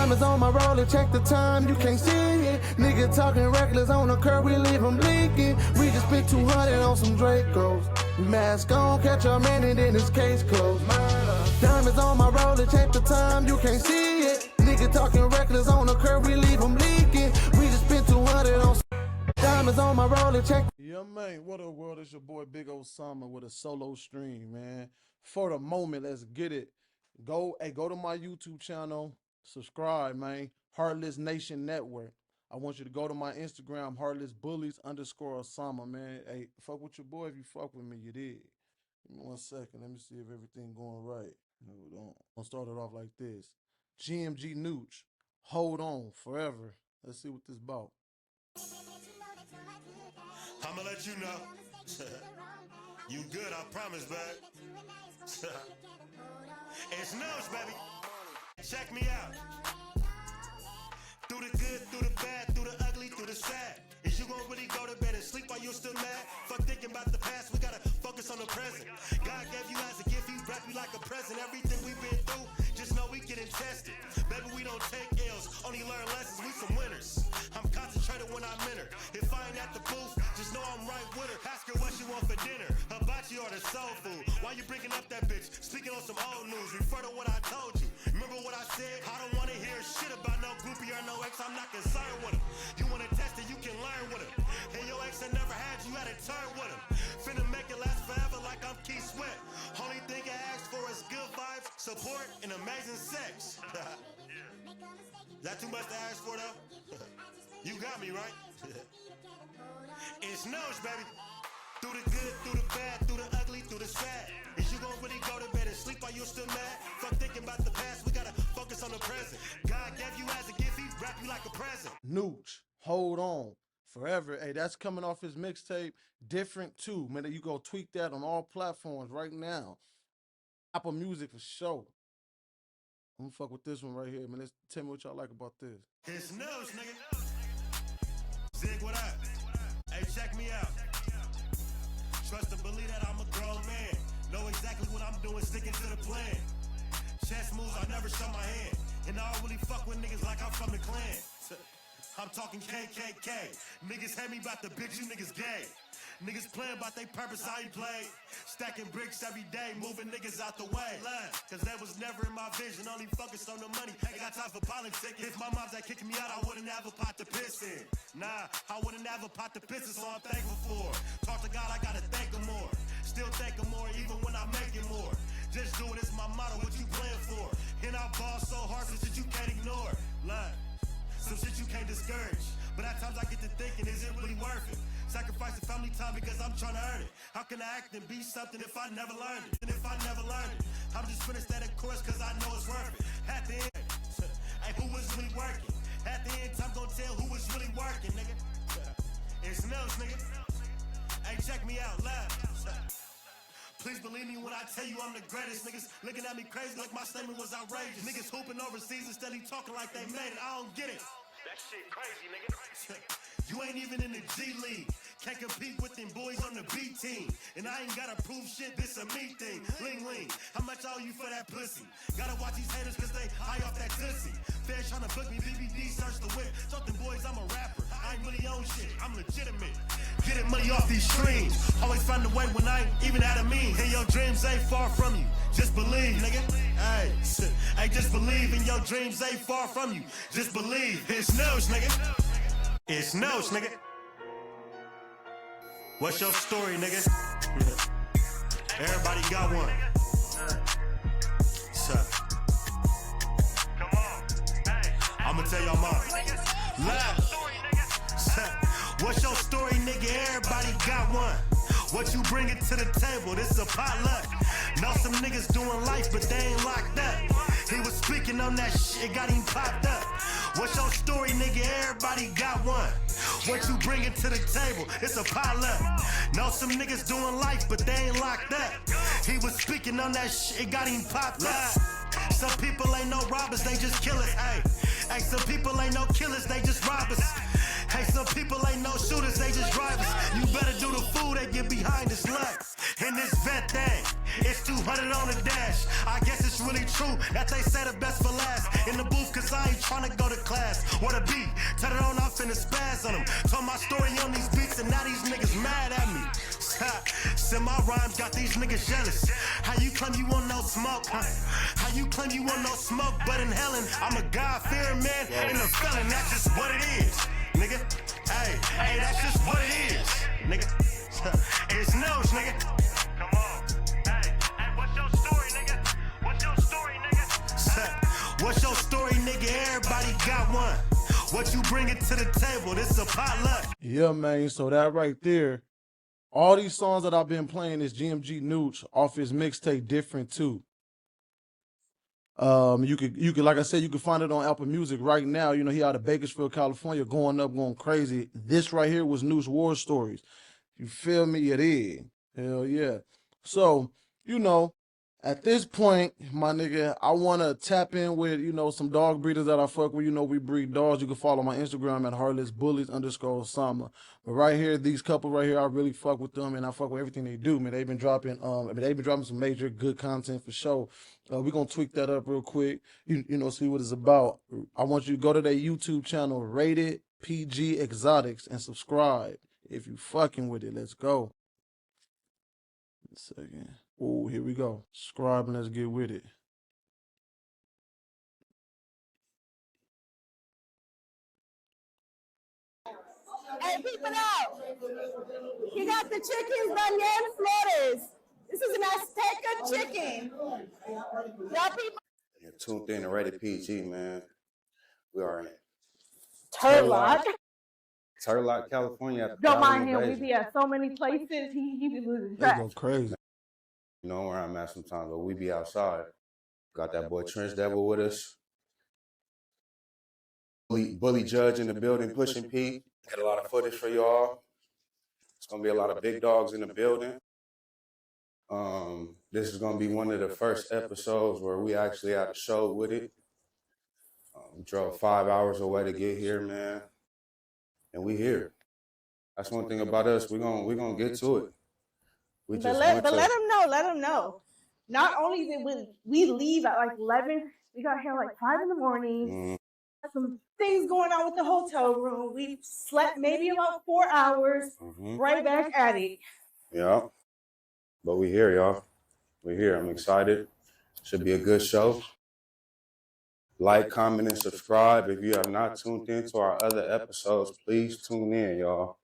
Diamonds on my roller, check the time, you can't see it. Nigga talking reckless on the curb, we leave him leaking. We just spent 200 on some Dracos. Mask on, catch a man and then his case closed. Diamonds on my roller, check the time, you can't see it. Nigga talking reckless on the curb, we leave him leaking. We just spent 200 on diamonds on my roller, check. Yeah, man, what up, world? It's your boy Big Osama with a solo stream, man. For the moment, let's get it. Go to my YouTube channel, subscribe, man. Heartless Nation Network. I want you to go to my Instagram, heartlessbullies_Osama, man. Hey, fuck with your boy if you fuck with me, you did. Give me 1 second. Let me see if everything going right. Hold on. I'll start it off like this. GMG Nuuch, hold on forever. Let's see what this about. I'ma let you know. You good, I promise, babe. It's Nuuch, baby. Check me out. Through the good, through the bad, through the ugly, through the sad. Is you gonna really go to bed and sleep while you're still mad? Fuck thinking about the past, we gotta focus on the present. God gave you as a gift, he wrapped you like a present. Everything we've been through, just know we getting tested. Baby, we don't take L's, only learn lessons, we some winners. I'm concentrated when I'm in her. If I ain't at the booth, just know I'm right with her. Ask her what she want for dinner, hibachi or the soul food. Why you bringing up that bitch? Speaking on some old news, refer to what I told you. Remember what I said? I don't wanna hear shit about no groupie or no ex, I'm not concerned with him. You wanna test it, you can learn with him. And your ex that never had you, had to turn with him. Finna make it last forever like I'm Keith Sweat. Only thing I ask for is good vibes, support, and amazing sex. That too much to ask for though? You got me, right? It's Nuuch, baby. Through the good, through the bad, through the ugly, through the sad. Is you gonna really go to bed and sleep while you're still mad? Fuck thinking about the past, we gotta focus on the present. God gave you as a gift, he wrapped you like a present. Nuuch, hold on forever. Hey, that's coming off his mixtape, Different Too. Man, you go tweak that on all platforms right now. Apple Music for sure. I'm gonna fuck with this one right here, man. Let's tell me what y'all like about this. It's Nuuch, nigga. Zig, what up? Hey, check me out. Trust and believe that I'm a grown man. Know exactly what I'm doing, sticking to the plan. Chess moves, I never show my hand. And I don't really fuck with niggas like I'm from the clan. I'm talking KKK. Niggas hate me about the bitch, you niggas gay. Niggas playing about they purpose, how you play. Stacking bricks every day, moving niggas out the way. Cause that was never in my vision, only focused on the money. Ain't got time for politics. If my mom's that kicking me out, I wouldn't have a pot to piss in. Nah, I wouldn't have a pot to piss in, so I'm thankful for. Talk to God, I gotta thank him more. Still thank him more, even when I'm making more. Just do it, it's my motto, what you playing for? And I ball so hard, some shit you can't ignore. Some shit you can't discourage. But at times I get to thinking, is it really worth it? Sacrificing family time because I'm trying to earn it. How can I act and be something if I never learned it? And if I never learned it, I'm just finished that course cause I know it's worth it. At the end, hey, who was really working? At the end, time gonna tell who was really working, nigga. It's Nuuch, nigga. Hey, check me out, live. Please believe me when I tell you I'm the greatest. Niggas looking at me crazy like my statement was outrageous. Niggas hooping overseas and steady talking like they made it. I don't get it. That shit crazy, nigga. You ain't even in the G League. Can't compete with them boys on the B team. And I ain't gotta prove shit, this a me thing. Ling ling, how much I owe you for that pussy? Gotta watch these haters cause they high off that pussy. Feds tryna book me, BBD, search the whip. Told them boys I'm a rapper, I ain't really on shit, I'm legitimate. Getting money off these streams. Always find a way when I ain't even had a mean. And your dreams ain't far from you, just believe, nigga. Hey, just believe in your dreams ain't far from you. Just believe, it's Nuuch, nigga. It's Nuuch, nigga. What's your story, nigga? Everybody got one. So, come on. Hey, I'ma tell y'all mine. What's your story, nigga? Everybody got one. What you bringing to the table? This a potluck. Know some niggas doing life, but they ain't locked up. He was speaking on that shit, got him popped up. What's your story, nigga? Everybody got one. What you bringing to the table? It's a potluck. Know some niggas doing life, but they ain't locked up. He was speaking on that shit, got him popped up. Some people ain't no robbers, they just killers. Hey, some people ain't no killers, they just robbers. Hey, some people ain't no shooters, they just drivers. You better do the fool, they get behind this luck. And this vet thing, it's 200 on the dash. I guess it's really true that they say the best for last. In the booth, cause I ain't tryna go to class. What a beat, turn it on, I'm finna spaz on them. Told my story on these beats and now these niggas mad at me. Said my rhymes got these niggas jealous. How you claim you want no smoke, huh? How you claim you want no smoke, but in hellin', I'm a God-fearing man and a felon, that's just what it is, nigga. Hey, that's just what it is, nigga. It's Nuuch, nigga. Come on. Hey, what's your story, nigga? What's your story, nigga? What's your story, nigga? Everybody got one. What you bringing to the table? This a potluck. Yeah, man. So that right there, all these songs that I've been playing is GMG Nuuch off his mixtape Different Too. You could like I said, you can find it on Apple Music right now. You know, he out of Bakersfield, California, going up, going crazy. This right here was Nuuch War Stories. You feel me? It is. Hell yeah. So, you know, at this point, my nigga, I want to tap in with, you know, some dog breeders that I fuck with. You know, we breed dogs. You can follow my Instagram at heartlessbullies_Osama. But right here, these couple right here, I really fuck with them, and I fuck with everything they do, man. They've been dropping, some major good content for sure. We're going to tweak that up real quick, you know, see what it's about. I want you to go to their YouTube channel, Rated PG Exotics, and subscribe. If you fucking with it, let's go. A second. Oh, here we go. Subscribe and let's get with it. Hey, peep it out. He got the chickens, Daniel Flores. This is an Azteca chicken. Y'all people. You're tuned in to Rated PG, man. We are in Turlock. Turlock, California. Don't mind him. We be at so many places. He be losing They track. go crazy. You know where I'm at sometimes, but we be outside. Got that boy Trench Devil with us. Bully Judge in the building, pushing P. Got a lot of footage for y'all. It's gonna be a lot of big dogs in the building. This is gonna be one of the first episodes where we actually had a show with it. We drove 5 hours away to get here, man, and we here. That's one thing about us. We're gonna get to it. But let them know. Not only did we leave at like 11, we got here like 5 in the morning. Some things going on with the hotel room. We slept maybe about 4 hours. Right back at it. Yeah, but we here, y'all. We're here. I'm excited. Should be a good show. Like, comment, and subscribe. If you have not tuned into our other episodes, please tune in, y'all.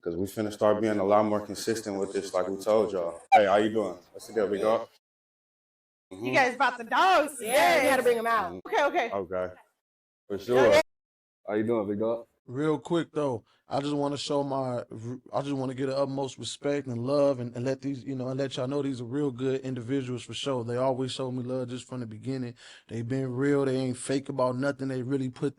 Because we finna start being a lot more consistent with this, like we told y'all. Hey, how you doing? What's the deal, big dog? You guys brought the dogs? Yeah, you had to bring them out. Okay. Okay. For sure. How you doing, big dog? Real quick though, I just want to get the utmost respect and love and let these, you know, and let y'all know these are real good individuals for sure. They always showed me love just from the beginning. They've been real. They ain't fake about nothing. They really put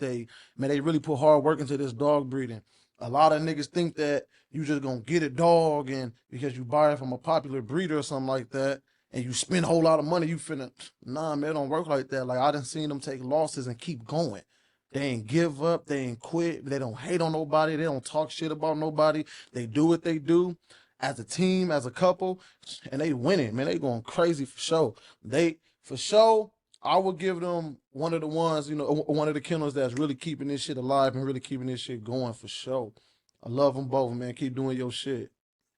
hard work into this dog breeding. A lot of niggas think that you just gonna get a dog and because you buy it from a popular breeder or something like that and you spend a whole lot of money, nah, man, it don't work like that. Like I done seen them take losses and keep going. They ain't give up. They ain't quit. They don't hate on nobody. They don't talk shit about nobody. They do what they do as a team, as a couple, and they winning, man. They going crazy for sure. I would give them one of the ones, you know, one of the kennels that's really keeping this shit alive and really keeping this shit going for sure. I love them both, man. Keep doing your shit.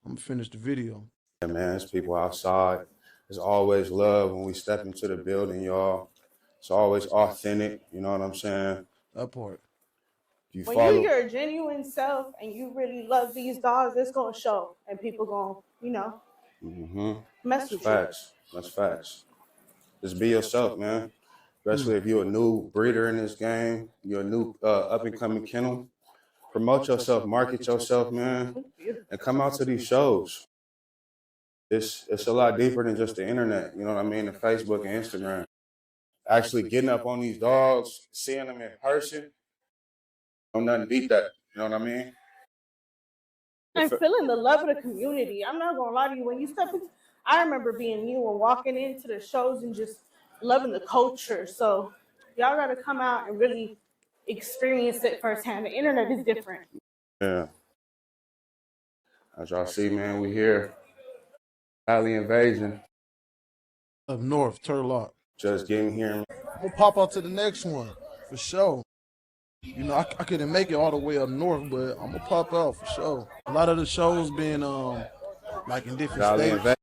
I'm gonna finish the video. Yeah, man, it's people outside. There's always love when we step into the building, y'all. It's always authentic, you know what I'm saying? That part. When you're your genuine self and you really love these dogs, it's gonna show, and people gonna, you know, mess with you. That's facts. Just be yourself, man. Especially if you're a new breeder in this game, you're a new up and coming kennel. Promote yourself, market yourself, man, and come out to these shows. It's a lot deeper than just the internet, you know what I mean? And Facebook and Instagram. Actually getting up on these dogs, seeing them in person, don't nothing beat that. You know what I mean? I'm feeling the love of the community. I'm not gonna lie to you. When you step in, I remember being new and walking into the shows and just loving the culture. So y'all gotta come out and really experience it firsthand. The internet is different. Yeah. As y'all see, man, we here. Alley Invasion. Up north, Turlock. Just getting here. I'm gonna pop out to the next one for sure. You know, I couldn't make it all the way up north, but I'm gonna pop out for sure. A lot of the shows being like in different states,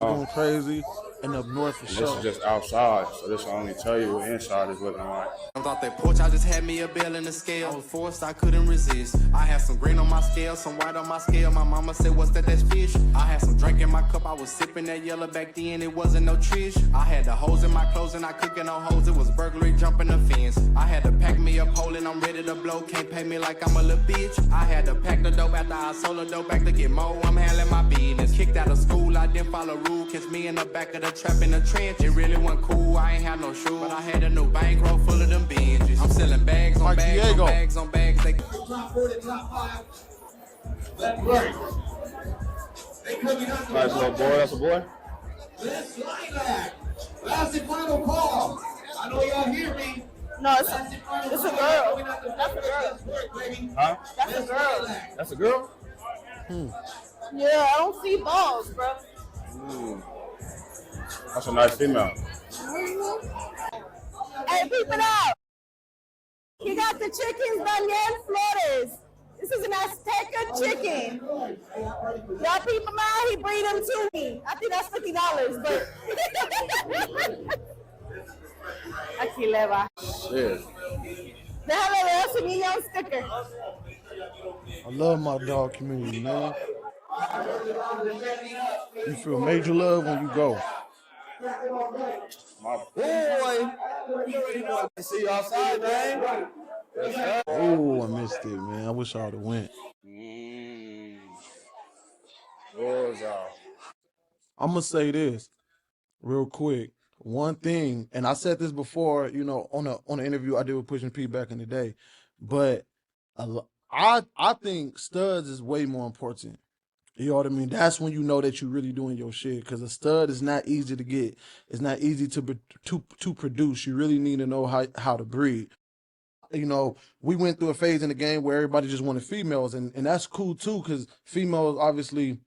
going crazy, and up north for sure. This is just outside, so this will only tell you what inside is looking like. I thought that porch, I just had me a bill in the scale. I was forced, I couldn't resist. I had some green on my scale, some white on my scale. My mama said, what's that, that's fish? I had some drink in my cup, I was sipping that yellow back then, it wasn't no Trish. I had the holes in my clothes and I cooking no hoes, it was burglary jumping the fence. I had to pack me up hole and I'm ready to blow, can't pay me like I'm a little bitch. I had to pack the dope after I sold the dope back to get more, I'm handling my business. Kicked out of school, I didn't follow rule, catch me in the back of the trap in the trench. It really wasn't cool, I ain't had no shoes, but I had a new bankroll full of them binges. I'm selling bags on bags on bags on bags. They Top 4 to top 5. That's right. Nice little boy, that's a boy. Let's lilac. Last and final call. I know y'all hear me. No, it's a girl. That's a girl. Huh? That's a girl. That's a girl? Yeah, I don't see balls, bro. That's a nice female. Hey, peep it out. He got the chickens, Daniel Flores. This is an Azteca chicken. Y'all peep him out, he breed them to me. I think that's $50, but. Aquí le va. Yeah. Déjale ver su niño un sticker. I love my dog community, man. You feel major love when you go. My boy. See you outside, man. Oh, I missed it, man. I wish I would have went. I'm gonna say this real quick. One thing, and I said this before, you know, on an interview I did with Pushing P back in the day, but I think studs is way more important. You know what I mean? That's when you know that you're really doing your shit. Because a stud is not easy to get. It's not easy to produce. You really need to know how to breed. You know, we went through a phase in the game where everybody just wanted females, and that's cool too, because females obviously,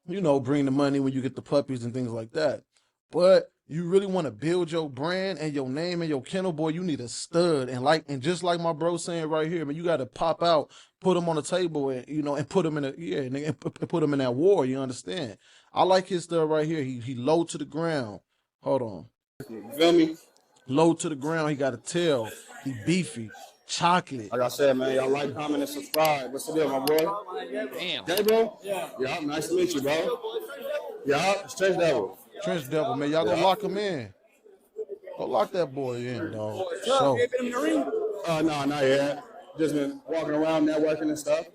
you know, bring the money when you get the puppies and things like that. But you really want to build your brand and your name and your kennel, boy, you need a stud. And just like my bro saying right here, man, you got to pop out, put them on the table, and you know, and put them in and put them in that war. You understand? I like his stud right here. He low to the ground. Hold on. You feel me? Low to the ground. He got a tail. He beefy. Chocolate. Like I said, man, y'all like, comment, and subscribe. What's the deal, my boy? Damn. Hey, bro? Yeah, nice to meet you, bro. Yeah, it's Trench Devil. Trench Devil, man. Y'all go lock him in. Go lock that boy in, dog. So. No, not yet. Just been walking around, networking and stuff.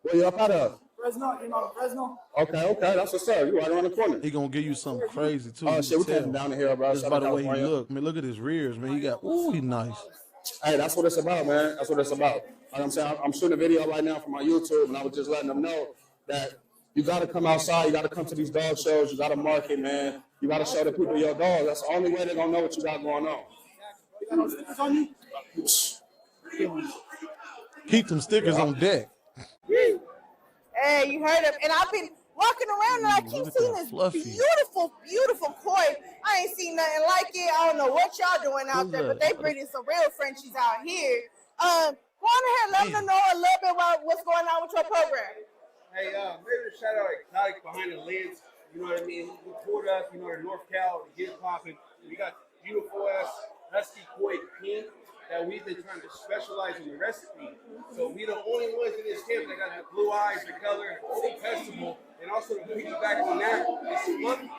Where you up out of? Fresno, Fresno. Okay, that's what's up. You right around the corner. He gonna give you something crazy too. Oh shit, we taking down the hill, bro. Just by the way he look, man. Look at his rears, man. He got he nice. Hey, that's what it's about, man. That's what it's about. Like I'm saying, I'm shooting a video right now for my YouTube, and I was just letting them know that you got to come outside. You got to come to these dog shows. You got to market, man. You got to show the people your dog. That's the only way they're gonna know what you got going on. Keep them stickers on deck. Hey, you heard him. And I've been walking around and I keep seeing this beautiful, beautiful koi. I ain't seen nothing like it. I don't know what y'all doing out there, but they breeding some real Frenchies out here. Go on ahead, let them know a little bit about what's going on with your program. Hey, maybe shout out Exotic Behind the Lens. You know what I mean? Who toured us, you know, in North Cal to get popping. We got beautiful ass Husky Koi Pink that we've been trying to specialize in the recipe. So we the only ones in this camp that got the blue eyes, the color, the festival, and also to piggyback on that, it's fluffy.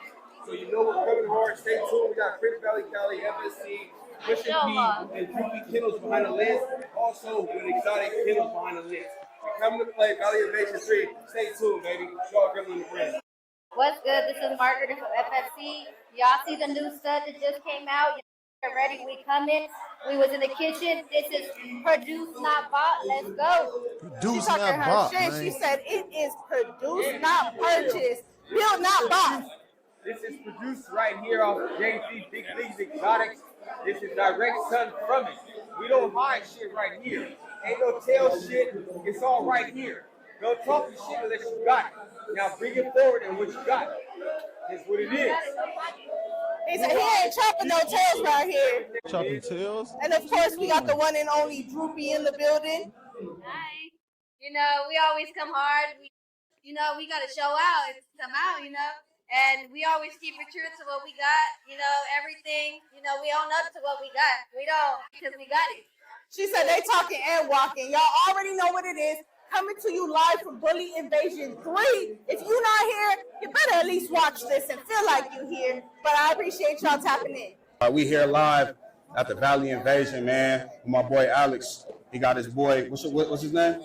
So you know we're coming hard. Stay tuned. We got Prince Valley Cali, FSC, Pushing P, and Groupie Kennels Behind the Lens. Also with Exotic Kennels Behind the Lens. We're coming to play Valley Invasion 3. Stay tuned, baby. Show our girl in the brand. What's good? This is Margaret from FFC. Y'all see the new stud that just came out? Get ready, we coming. We was in the kitchen. This is produced, not bought. Let's go. Produced, not bought, man. She said it is produced, not purchased. Built, not bought. This is produced right here off JC Big Leagues Exotics. This is direct sun from it. We don't hide shit right here. Ain't no tail shit. It's all right here. Don't talk the shit unless you got it. Now bring it forward and what you got. It's what it is. He said he ain't chopping no tails right here. Chopping tails? And of course, we got the one and only Droopy in the building. Hi. You know, we always come hard. We got to show out and come out, And we always keep it true to what we got. Everything, we own up to what we got. We don't, because we got it. She said they talking and walking. Y'all already know what it is. Coming to you live from Bully Invasion 3. If you're not here, you better at least watch this and feel like you're here. But I appreciate y'all tapping in. We here live at the Valley Invasion, man. With my boy Alex. He got his boy, what's his name?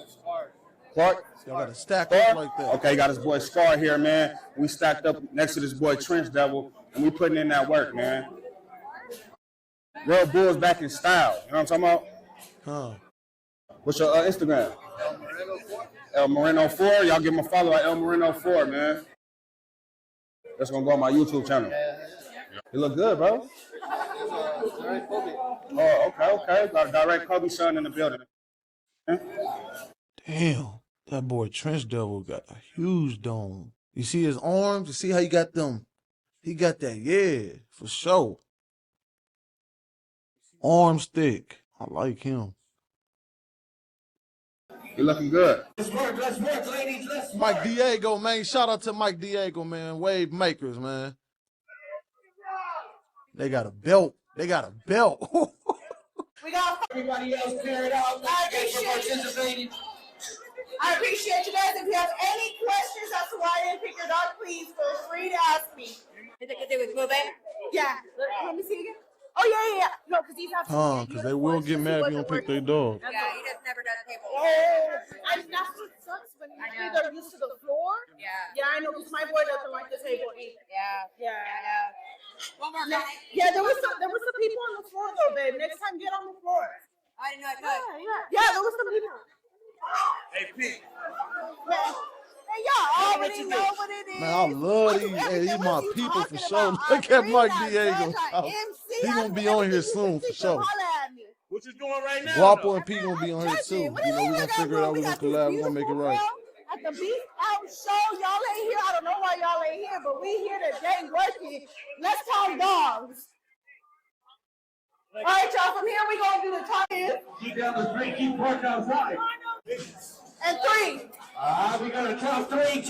Clark? Y'all got to stack up like that. Okay, got his boy Scar here, man. We stacked up next to this boy Trench Devil, and we putting in that work, man. Real Bulls back in style. You know what I'm talking about? Huh. What's your Instagram? El Moreno 4. Y'all give him a follow at El Moreno 4, man. That's gonna go on my YouTube channel. You look good, bro. Oh, okay. Got a direct Kobe son in the building. Damn, that boy Trench Devil got a huge dome. You see his arms? You see how he got them? He got that, yeah, for sure. Arms thick. I like him. You looking good. Let's work, ladies, let's work. Mike Diego, man. Shout out to Mike Diego, man. Wave makers, man. They got a belt. We got Everybody else clear it out. Thanks for participating. I appreciate you guys. If you have any questions as to why I didn't pick your dog, please feel free to ask me. Is it because it was moving? Yeah. Let me see again. Oh, yeah. No, because he's not. Because they will get mad if you don't pick their dog. Yeah, he just never does table. And that's what sucks when they're used to the floor. Yeah. Yeah, I know, because my boy doesn't like the table either. Yeah. One more guy. Yeah, there was some people on the floor though, babe. Next time, get on the floor. I didn't know I could. Yeah, there was some people. Hey, Pete. Hey, y'all already know what it is. Man, I love these my people for sure. Look at Mike Diego. He gonna be on here soon for sure. What you doing right now? Guapo and P gonna be on here too. We gonna figure it out. We gonna collab. We gonna make it right. At the Beef Out Show, y'all ain't here. I don't know why y'all ain't here, but we here today working. Let's talk dogs. All right, y'all. From here, we gonna do the top in. Keep down the street, keep parked outside. And 3. We got a top three.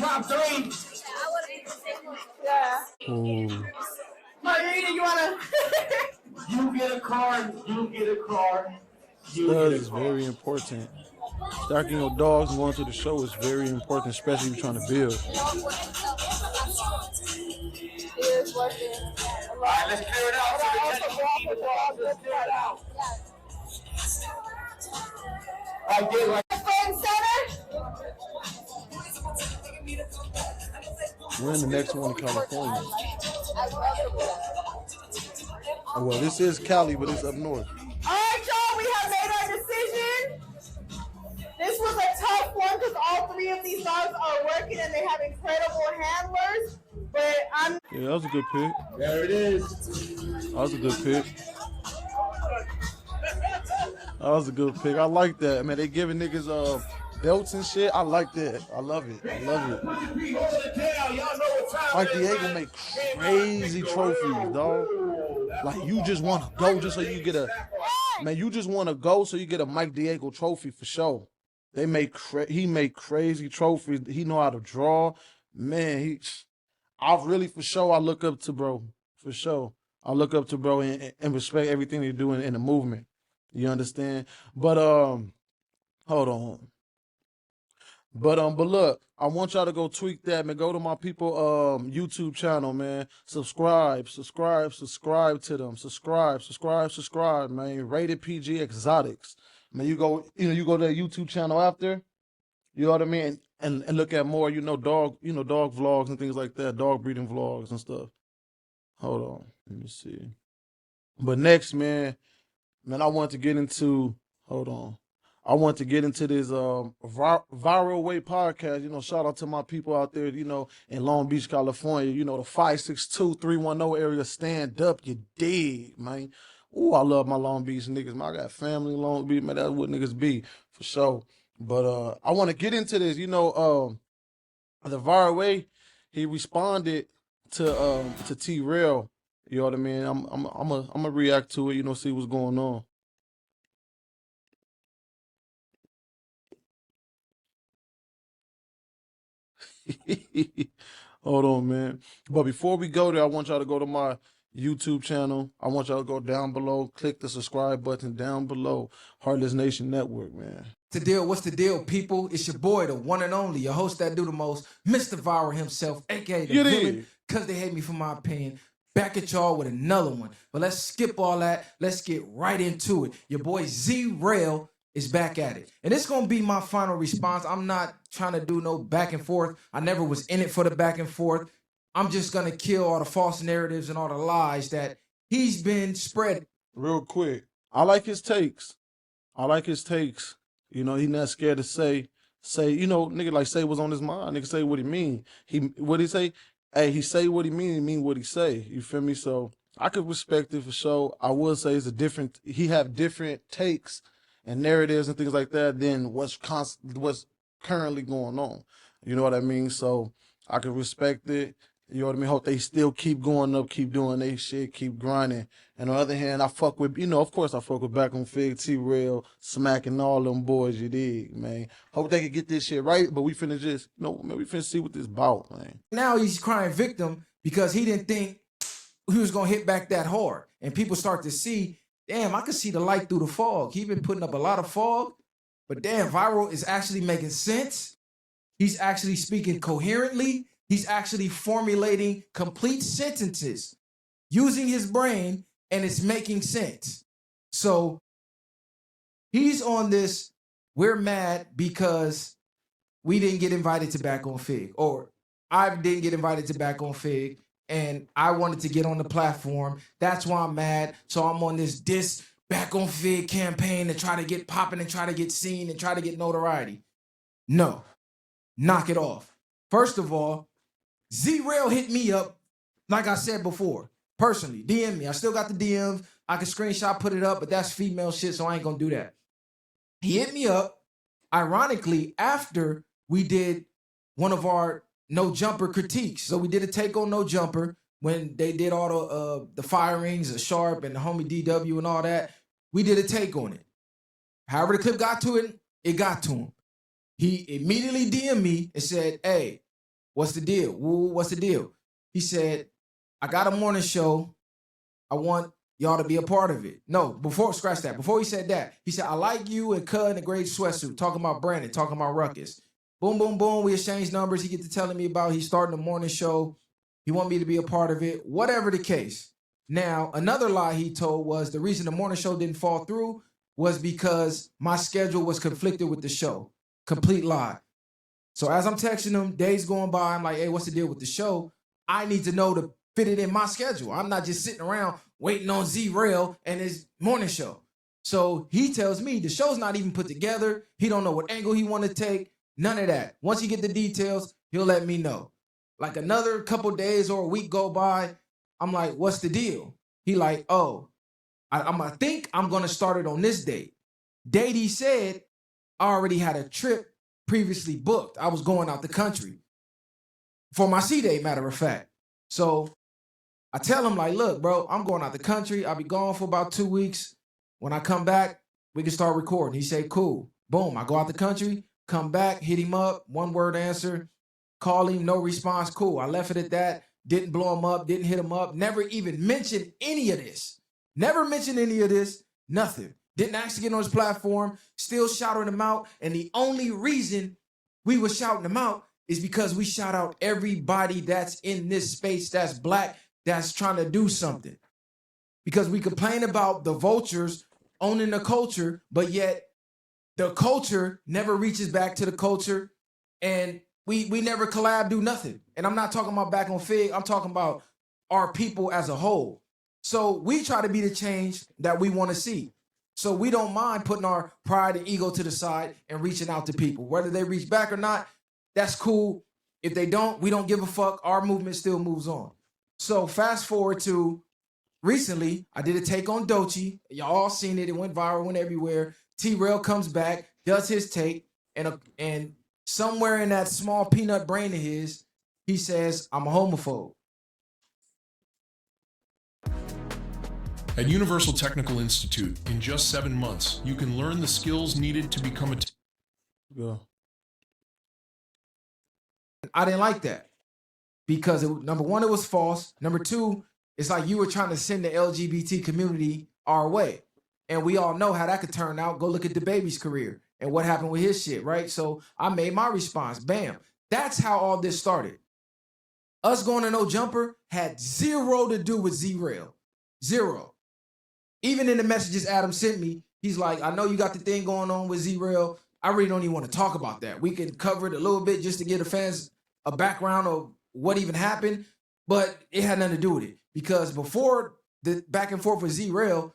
Yeah. Ooh. Margarita, you wanna? You get a car. That is very important. Stacking your dogs and going to the show is very important, especially if you're trying to build. All right, let's clear it out. Let's clear it out. I did like. We're in the next one in California. Oh, well, this is Cali, but it's up north. All right, y'all, we have made our decision. This was a tough one because all 3 of these dogs are working and they have incredible handlers. But Yeah, that was a good pick. There it is. That was a good pick. That was a good pick. I like that. Man, they giving niggas belts and shit. I like that. I love it. Like Diego make crazy trophies, dog. Like you just want to go just so you get a you just want to go so you get a Mike Diego trophy for sure. He make crazy trophies. He know how to draw. Man, I look up to bro. For sure. I look up to bro and respect everything they do in the movement. You understand? But hold on. But look, I want y'all to go tweak that, man. Go to my people YouTube channel, man. Subscribe to them. Subscribe, man. Rated PG Exotics. Man, you go to their YouTube channel after, you know what I mean, and look at more, dog vlogs and things like that, dog breeding vlogs and stuff. Hold on, let me see. But next, man, I want to get into this viral way podcast. Shout out to my people out there, in Long Beach, California, the 562-310 area. Stand up, you dig, man. Ooh, I love my Long Beach niggas, man. I got family in Long Beach, man. That's what niggas be, for sure. But I want to get into this, the viral way, he responded to Trell, You know what I mean? I'm a react to it, you know, see what's going on. Hold on, man. But before we go there, I want y'all to go to my YouTube channel. I want y'all to go down below, click the subscribe button down below. Heartless Nation Network, man. The deal, what's the deal, people? It's your boy, the one and only, your host that do the most, Mr. Viral himself, aka the You villain, did. because they hate me for my opinion. Back at y'all with another one. But let's skip all that. Let's get right into it. Your boy Z-Rail is back at it. And it's going to be my final response. I'm not trying to do no back and forth. I never was in it for the back and forth. I'm just going to kill all the false narratives and all the lies that he's been spreading. Real quick, I like his takes. You know, he not scared to say, you know, nigga, like, say what's on his mind. Nigga say what he mean. What he say? Hey, he say what he mean what he say. You feel me? So I could respect it for sure. I would say he have different takes and narratives and things like that than what's currently going on. You know what I mean? So I could respect it. You know what I mean? Hope they still keep going up, keep doing their shit, keep grinding. And on the other hand, I fuck with, you know, of course I fuck with Back on Fig, T-Rail, smacking all them boys, you dig, man. Hope they can get this shit right, but we finna just, you know, man, we finna see what this about, man. Now he's crying victim because he didn't think he was going to hit back that hard. And people start to see, damn, I can see the light through the fog. He's been putting up a lot of fog, but damn, Viral is actually making sense. He's actually speaking coherently. He's actually formulating complete sentences using his brain, and it's making sense. So he's on this, we're mad because we didn't get invited to Back on Fig, or I didn't get invited to Back on Fig, and I wanted to get on the platform. That's why I'm mad. So I'm on this Back on Fig campaign to try to get popping and try to get seen and try to get notoriety. No, knock it off. First of all, Z-Rail hit me up, like I said before, personally, DM me. I still got the DMs. I can screenshot, put it up, but that's female shit, so I ain't gonna do that. He hit me up, ironically, after we did one of our No Jumper critiques. So we did a take on No Jumper when they did all the firings, the Sharp and the homie DW and all that. We did a take on it. However the clip got to it, it got to him. He immediately DM'd me and said, hey, what's the deal? Woo, what's the deal? He said, I got a morning show. I want y'all to be a part of it. No, scratch that. Before he said that, he said, I like you and Cud in a great sweatsuit, talking about Brandon, talking about Ruckus. Boom, boom, boom. We exchanged numbers. He get to telling me about he's starting a morning show. He want me to be a part of it. Whatever the case. Now, another lie he told was the reason the morning show didn't fall through was because my schedule was conflicted with the show. Complete lie. So as I'm texting him, days going by, I'm like, hey, what's the deal with the show? I need to know to fit it in my schedule. I'm not just sitting around waiting on Z-Rail and his morning show. So he tells me the show's not even put together. He don't know what angle he want to take. None of that. Once he get the details, he'll let me know. Like another couple days or a week go by, I'm like, what's the deal? He like, oh, I think I'm going to start it on this date. Date he said, I already had a trip previously booked. I was going out the country for my C-Day, matter of fact. So I tell him like, look, bro, I'm going out the country. I'll be gone for about 2 weeks. When I come back, we can start recording. He say, cool. Boom, I go out the country, come back, hit him up, one word answer, call him, no response, cool. I left it at that, didn't blow him up, didn't hit him up, never even mentioned any of this. Never mentioned any of this, nothing. Didn't actually get on his platform, still shouting him out. And the only reason we were shouting him out is because we shout out everybody that's in this space that's black, that's trying to do something. Because we complain about the vultures owning the culture, but yet the culture never reaches back to the culture, and we never collab, do nothing. And I'm not talking about Back on Fig, I'm talking about our people as a whole. So we try to be the change that we want to see. So we don't mind putting our pride and ego to the side and reaching out to people. Whether they reach back or not, that's cool. If they don't, we don't give a fuck. Our movement still moves on. So fast forward to recently, I did a take on Doechii. Y'all all seen it. It went viral, went everywhere. T-Rail comes back, does his take, and somewhere in that small peanut brain of his, he says, I'm a homophobe. At Universal Technical Institute, in just 7 months, you can learn the skills needed to become a Yeah. I didn't like that because number one, it was false. Number two, it's like you were trying to send the LGBT community our way. And we all know how that could turn out. Go look at the baby's career and what happened with his shit, right? So I made my response. Bam. That's how all this started. Us going to No Jumper had zero to do with Z-Rail. Zero. Even in the messages Adam sent me, he's like, I know you got the thing going on with Z-Rail. I really don't even want to talk about that. We can cover it a little bit just to give the fans a background of what even happened, but it had nothing to do with it. Because before the back and forth with Z-Rail,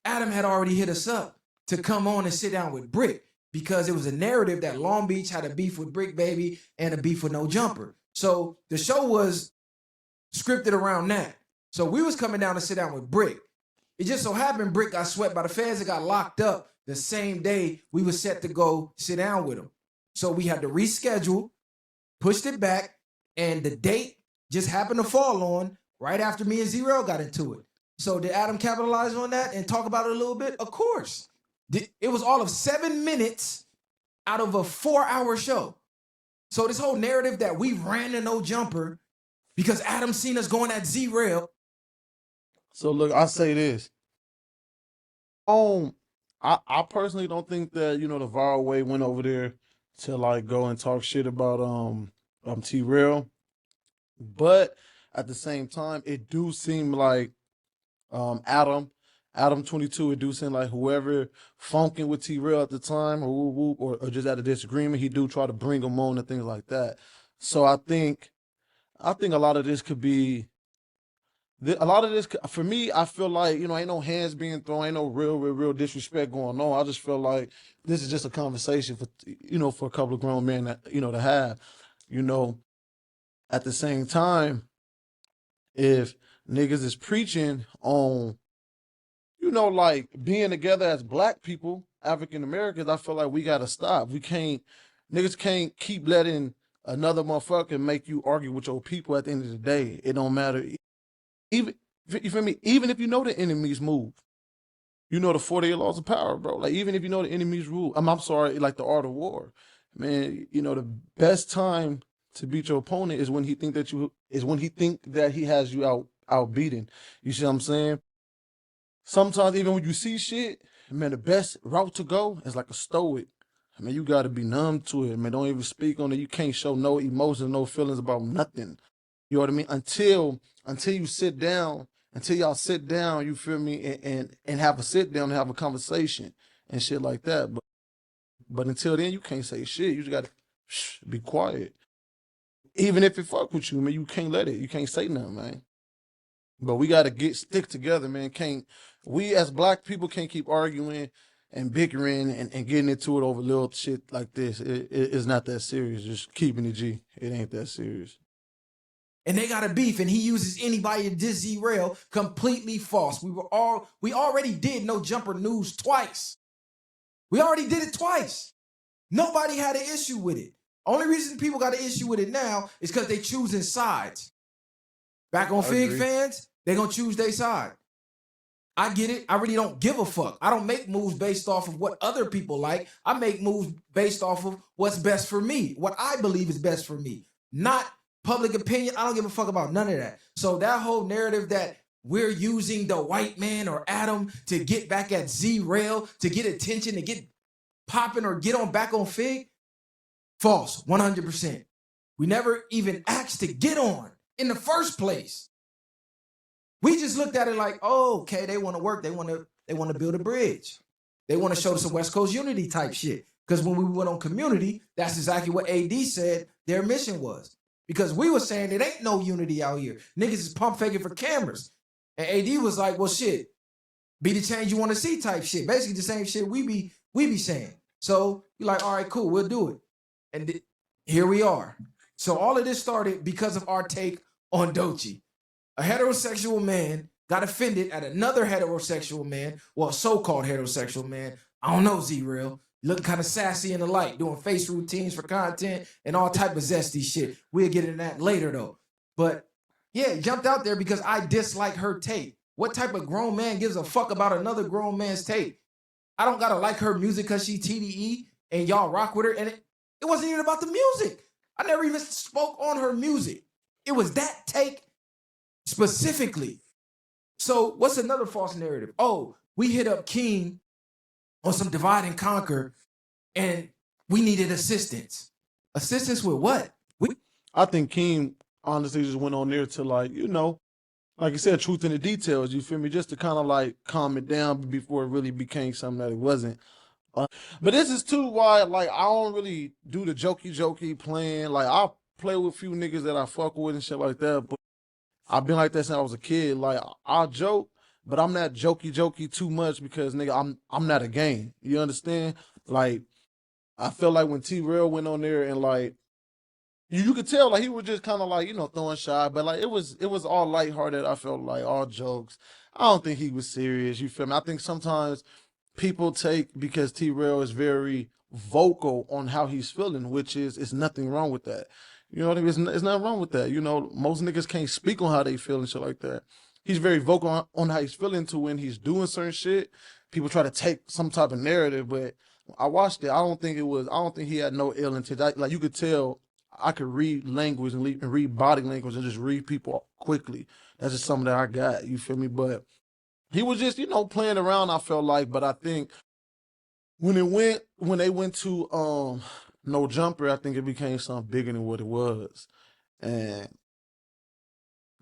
Adam had already hit us up to come on and sit down with Brick because it was a narrative that Long Beach had a beef with Brick Baby and a beef with No Jumper. So the show was scripted around that. So we was coming down to sit down with Brick. It just so happened Brick got swept by the feds and got locked up the same day we were set to go sit down with him. So we had to reschedule, pushed it back, and the date just happened to fall on right after me and Z-Rail got into it. So did Adam capitalize on that and talk about it a little bit? Of course. It was all of 7 minutes out of a 4-hour show. So this whole narrative that we ran to No Jumper because Adam seen us going at Z-Rail. So look, I say this. I personally don't think that, you know, the viral way went over there to like go and talk shit about T-Rail. But at the same time, it do seem like Adam 22, it do seem like whoever funking with T-Rail at the time or just at a disagreement, he do try to bring them on and things like that. So I think a lot of this could be for me, I feel like, you know, ain't no hands being thrown, ain't no real disrespect going on. I just feel like this is just a conversation for, you know, for a couple of grown men that, you know, to have, you know. At the same time, if niggas is preaching on, you know, like being together as black people, African Americans, I feel like we gotta stop. Niggas can't keep letting another motherfucker make you argue with your people at the end of the day. It don't matter. Even, you feel me? Even if you know the enemy's move, you know the 48 laws of power, bro. Like, even if you know the enemy's rule, I'm sorry, like the art of war, man. You know, the best time to beat your opponent is when he think that he has you outbeaten. You see what I'm saying? Sometimes even when you see shit, man, the best route to go is like a stoic. I mean, you gotta be numb to it, man. Don't even speak on it. You can't show no emotions, no feelings about nothing. You know what I mean? Until you sit down, until y'all sit down, you feel me, and have a sit down and have a conversation and shit like that. But until then, you can't say shit. You just gotta be quiet. Even if it fuck with you, man, you can't let it. You can't say nothing, man. But we gotta stick together, man. We as black people can't keep arguing and bickering and getting into it over little shit like this. It's not that serious. Just keeping it G. It ain't that serious. And they got a beef, and he uses anybody to diss Z-Rail. Completely false. We already did No Jumper news twice. We already did it twice. Nobody had an issue with it. Only reason people got an issue with it now is because they choosing sides. Back on Fig fans, they gonna choose their side. I get it. I really don't give a fuck. I don't make moves based off of what other people like. I make moves based off of what's best for me, what I believe is best for me, not public opinion. I don't give a fuck about none of that. So that whole narrative that we're using the white man or Adam to get back at Z-Rail, to get attention, to get popping or get on back on Fig, false, 100%. We never even asked to get on in the first place. We just looked at it like, oh, okay, they want to work. They want to build a bridge. They want to show some West Coast unity type shit. Because when we went on Community, that's exactly what AD said their mission was. Because we were saying it ain't no unity out here. Niggas is pump faking for cameras. And AD was like, well, shit, be the change you want to see type shit. Basically the same shit we be saying. So you're like, all right, cool, we'll do it. And here we are. So all of this started because of our take on Doechii. A heterosexual man got offended at another heterosexual man, well, so-called heterosexual man. I don't know, Z-Rail. Looking kind of sassy in the light, doing face routines for content and all type of zesty shit. We'll get into that later, though. But, yeah, jumped out there because I dislike her take. What type of grown man gives a fuck about another grown man's take? I don't gotta like her music because she TDE and y'all rock with her. And it wasn't even about the music. I never even spoke on her music. It was that take specifically. So what's another false narrative? Oh, we hit up King on some divide and conquer and we needed assistance. Assistance with what? I think King honestly just went on there to like you said, truth in the details. You feel me? Just to kind of like calm it down before it really became something that it wasn't. But this is too why like I don't really do the jokey playing. Like I play with a few niggas that I fuck with and shit like that. But I've been like that since I was a kid. Like I joke, but I'm not jokey too much because nigga, I'm not a game. You understand? Like I felt like when Trell went on there and like you could tell like he was just kind of like throwing shot, but like it was all lighthearted. I felt like all jokes. I don't think he was serious. You feel me? I think sometimes people take because Trell is very vocal on how he's feeling, which is it's nothing wrong with that. You know what I mean? It's nothing wrong with that. Most niggas can't speak on how they feel and shit like that. He's very vocal on how he's feeling to when he's doing certain shit. People try to take some type of narrative, but I watched it. I don't think he had no ill intent. Like you could tell. I could read language and read body language and just read people quickly. That's just something that I got. You feel me? But he was just, playing around, I felt like. But I think when they went to No Jumper, I think it became something bigger than what it was. And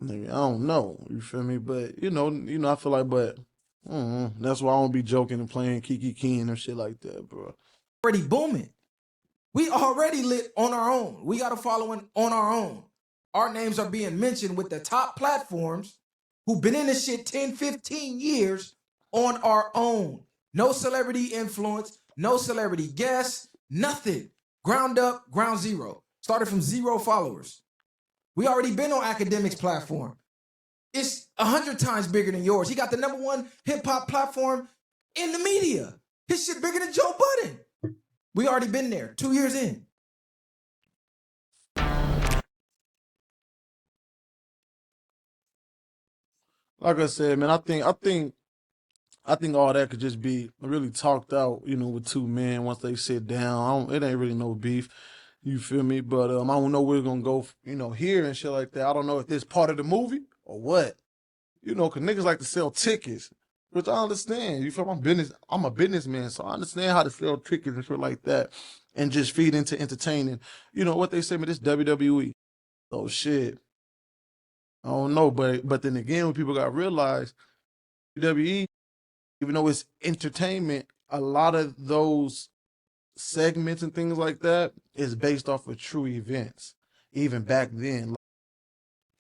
maybe I don't know. You feel me? But I feel like, but that's why I don't be joking and playing Kiki King and shit like that, bro. Already booming. We already lit on our own. We got a following on our own. Our names are being mentioned with the top platforms who've been in this shit 10, 15 years on our own. No celebrity influence, no celebrity guests, nothing. Ground up, ground zero. Started from 0 followers. We already been on Academic's platform. It's 100 times bigger than yours. He got the #1 hip-hop platform in the media. His shit bigger than Joe Budden. We already been there, 2 years in. Like I said, man, I think all that could just be really talked out, with two men once they sit down. It ain't really no beef. You feel me? But I don't know where it's gonna go, here and shit like that. I don't know if this part of the movie or what. Cause niggas like to sell tickets. Which I understand. You feel I'm a businessman, so I understand how to sell tickets and shit like that and just feed into entertaining. What they say, man, this WWE. So shit. I don't know, but then again, when people got realized, WWE, even though it's entertainment, a lot of those segments and things like that is based off of true events. Even back then.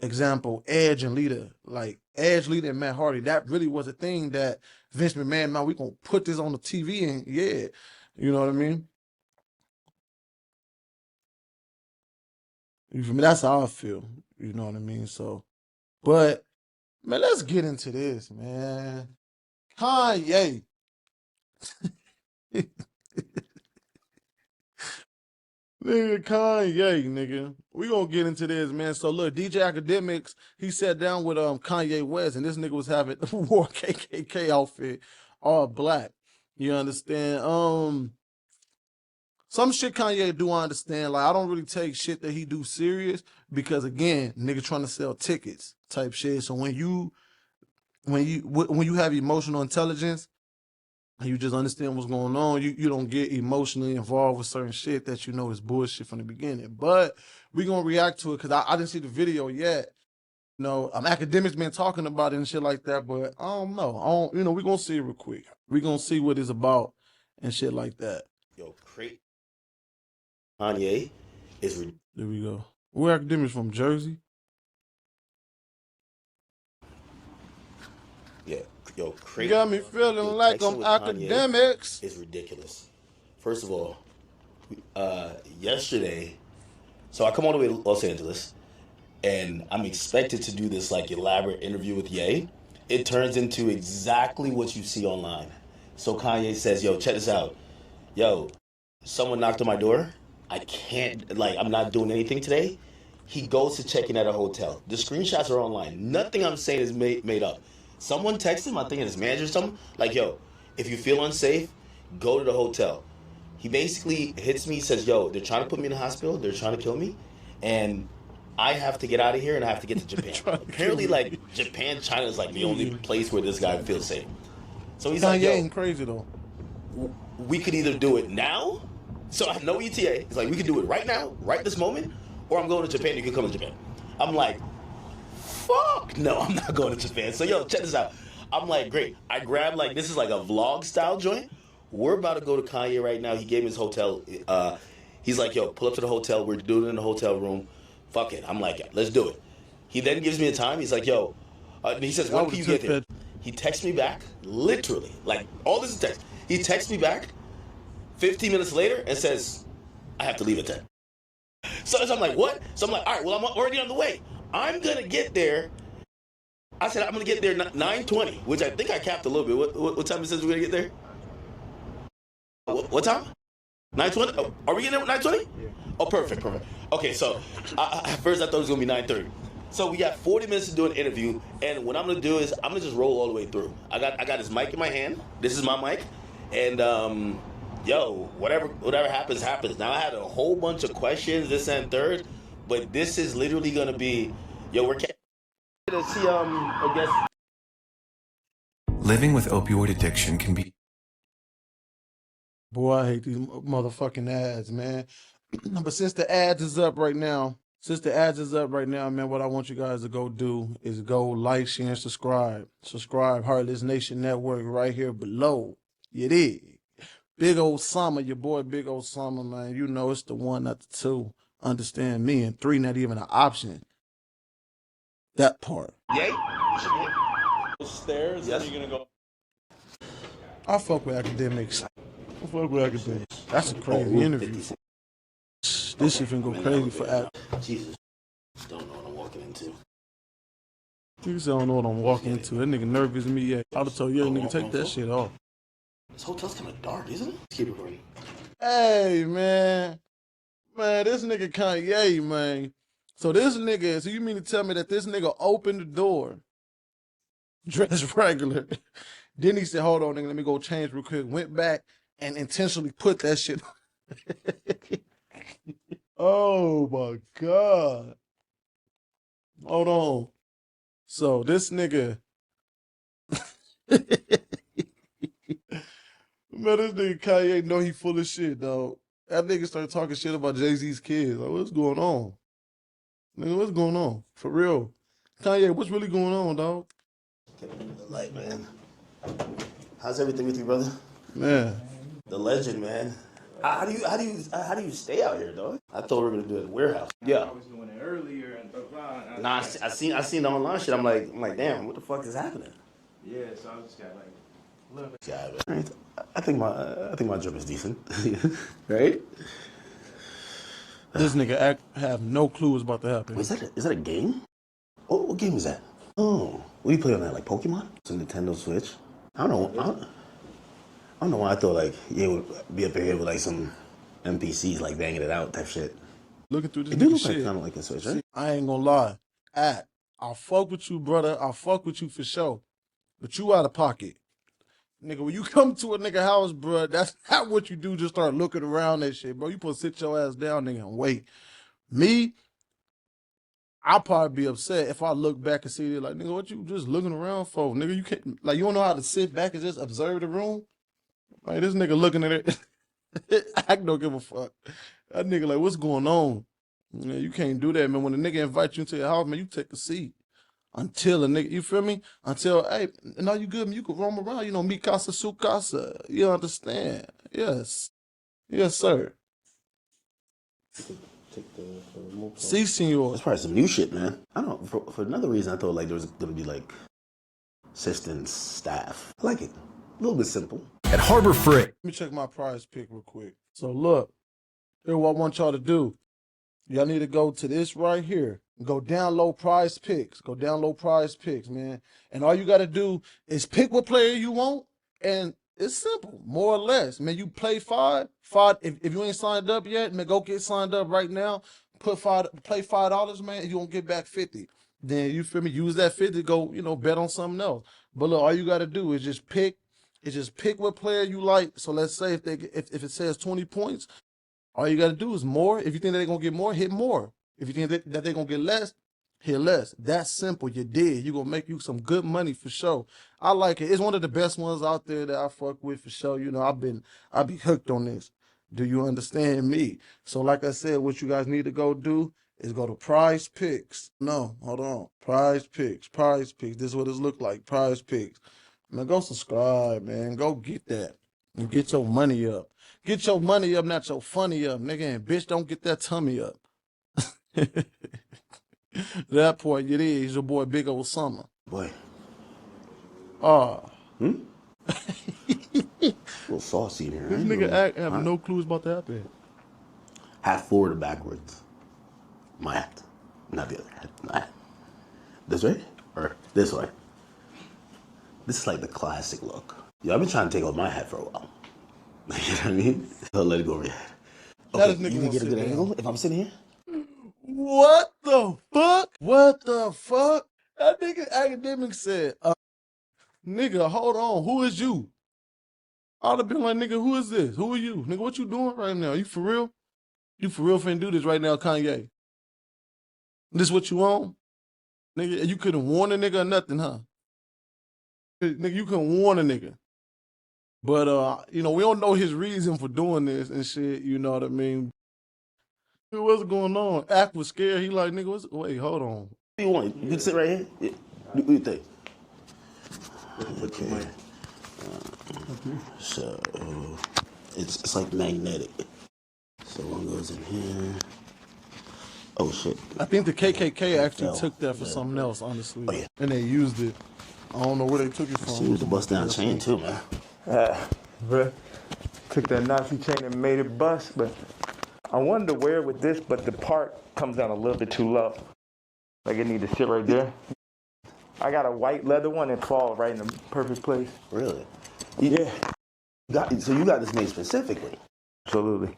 Example, Edge and Lita. Like Edge, Lita, and Matt Hardy. That really was a thing that Vince McMahon, man, we gonna put this on the TV and yeah. You know what I mean? You feel me? That's how I feel. You know what I mean? So, but man, let's get into this, man. Kanye. Nigga, Kanye, nigga. We gonna get into this, man. So look, DJ Academics, he sat down with Kanye West, and this nigga was having wore KKK outfit, all black. You understand? Some shit Kanye do I understand. Like I don't really take shit that he do serious because again, nigga trying to sell tickets type shit. So when you have emotional intelligence, and you just understand what's going on, you don't get emotionally involved with certain shit that is bullshit from the beginning. But we gonna react to it because I didn't see the video yet. Academics been talking about it and shit like that, but I don't know. We gonna see it real quick. We gonna see what it's about and shit like that. Yo, great. Kanye is. There we go. Where Academics from? Jersey? Yeah, yo, crazy. You got me feeling like I'm Academics. It's ridiculous. First of all, yesterday, so I come all the way to Los Angeles, and I'm expected to do this like elaborate interview with Ye. It turns into exactly what you see online. So Kanye says, yo, check this out. Yo, someone knocked on my door. I can't, I'm not doing anything today. He goes to check in at a hotel. The screenshots are online. Nothing I'm saying is made up. Someone texted him, I think his manager or something, like, yo, if you feel unsafe, go to the hotel. He basically hits me, says, yo, they're trying to put me in the hospital, they're trying to kill me, and I have to get out of here and I have to get to Japan. Apparently, like, Japan, China is like the only place where this guy feels safe. So he's like, Kanye yo, ain't crazy though. we could either do it now, so I have no ETA. It's like, we could do it right now, right this moment, or I'm going to Japan, you can come to Japan. I'm like, fuck, no, I'm not going to Japan. So, yo, check this out. I'm like, great. I grabbed, like, this is like a vlog style joint. We're about to go to Kanye right now. He gave me his hotel. He's like, yo, pull up to the hotel. We're doing it in the hotel room. Fuck it. I'm like, let's do it. He then gives me a time. He's like, yo, he says, when can you get there? He texts me back, literally, like, all this is text. He texts me back 15 minutes later and says, I have to leave at 10. So I'm like, what? So I'm like, all right, well, I'm already on the way. I'm going to get there. I said, I'm going to get there 9:20, which I think I capped a little bit. What time it says we're going to get there? What time? 9:20? Oh, are we getting there at 9:20? Yeah. Oh, perfect. Okay, so at first I thought it was going to be 9:30. So we got 40 minutes to do an interview, and what I'm going to do is I'm going to just roll all the way through. I got this mic in my hand. This is my mic. And, yo, whatever happens, happens. Now, I had a whole bunch of questions, this and third, but this is literally going to be, yo, we're to see, I guess. Living with opioid addiction can be... Boy, I hate these motherfucking ads, man. But since the ads is up right now, man, what I want you guys to go do is go like, share, and subscribe. Subscribe, Heartless Nation Network right here below. You dig? Big old Summer, your boy Big old Summer, man. You know it's the one, not the two. Understand me. And 3, not even an option. That part. Yay? Stairs, yes. And you're gonna go. I fuck with academics. That's a crazy interview. This shit finna go crazy for act. Jesus. Don't know what I'm walking into. Niggas don't know what I'm walking into. That nigga nervous me. Yeah. I would've told you, nigga, take that shit off. This hotel's kind of dark, isn't it? Let's keep it running. Hey, man. Man, this nigga Kanye, man. So you mean to tell me that this nigga opened the door, dressed regular, then he said, hold on, nigga, let me go change real quick, went back and intentionally put that shit Oh, my God. Hold on. So this nigga... Man, this nigga Kanye know he full of shit, dog. That nigga started talking shit about Jay-Z's kids. Like, what's going on? Nigga, what's going on? For real. Kanye, what's really going on, dog? The light, man. How's everything with you, brother? Man. The legend, man. How do you stay out here, dog? I thought we were gonna do it at the warehouse. Yeah. I was doing it earlier and Nah, I seen the online shit. I'm like, damn, what the fuck is happening? Yeah, so I just got like a little bit. Yeah, I think my drip is decent, right? This nigga have no clue what's about to happen. Wait, is that a game? What game is that? Oh, what do you play on that? Like Pokemon? It's a Nintendo Switch. I don't know why I thought like it would be up here with like some NPCs like banging it out type shit. Looking through this it do look shit. Like kind of like a Switch, right? I ain't gonna lie. I'll fuck with you, brother. I'll fuck with you for sure. But you out of pocket. Nigga, when you come to a nigga house, bro, that's not what you do. Just start looking around that shit, bro. You supposed to sit your ass down, nigga, and wait. Me, I'll probably be upset if I look back and see it like, nigga, what you just looking around for? Nigga, you can't, like, you don't know how to sit back and just observe the room? Like, this nigga looking at it. I don't give a fuck. That nigga like, what's going on? Man, you can't do that, man. When a nigga invite you into your house, man, you take a seat. Until a nigga, you feel me? Until, hey, no, you good, man. You can roam around, you know, mi casa, su casa. You understand? Yes. Yes, sir. Take the remote. Si, senor. That's probably some new shit, man. I don't know. For another reason, I thought like there was gonna be like assistants, staff. I like it. A little bit simple. At Harbor Freight. Let me check my prize pick real quick. So look, here's what I want y'all to do. Y'all need to go to this right here. Go download prize picks. Go download prize picks, man. And all you got to do is pick what player you want. And it's simple, more or less. Man, you play five. If you ain't signed up yet, man, go get signed up right now. Play $5, man, and you won't get back 50. then you feel me, use that 50 to go, bet on something else. But look, all you gotta do is just pick what player you like. So let's say if it says 20 points, all you gotta do is more. If you think that they're gonna get more, hit more. If you think that they're gonna get less, hit less. That's simple. You did. You're gonna make you some good money for sure. I like it. It's one of the best ones out there that I fuck with for sure. I be hooked on this. Do you understand me? So like I said, what you guys need to go do is go to Prize Picks. No, hold on. Prize Picks. This is what it look like. Prize Picks. Man, go subscribe, man. Go get that. And get your money up. Get your money up, not your funny up, nigga. And bitch, don't get that tummy up. That point, it is your boy Big Old Summer. Boy. A little saucy in here. This nigga have no clues about to happen. Hat forward or backwards. My hat. Not the other hat. My hat. This way? Or this way? This is like the classic look. Yo, I've been trying to take off my hat for a while. You know what I mean? I'll let it go over your head. Okay, you can get a good angle if I'm sitting here? What the fuck? What the fuck? That nigga academic said, nigga, hold on. Who is you? I'd have been like, nigga, who is this? Who are you? Nigga, what you doing right now? You for real? You for real finna do this right now, Kanye? This what you on? Nigga, you couldn't warn a nigga or nothing, huh? Nigga, you couldn't warn a nigga. But, we don't know his reason for doing this and shit, you know what I mean? What's going on? Act was scared. He like, nigga, wait, hold on. What do you want? You can sit right here? Yeah. What do you think? Okay. So, it's like magnetic. So one goes in here. Oh, shit. I think the KKK actually took that for something else, honestly. Oh, yeah. And they used it. I don't know where they took it from. She used the bust down chain, too, man. Bruh. Took that Nazi chain and made it bust, but I wanted to wear it with this, but the part comes down a little bit too low. Like it need to sit right there. I got a white leather one and fall right in the perfect place. Really? Yeah. So you got this made specifically? Absolutely.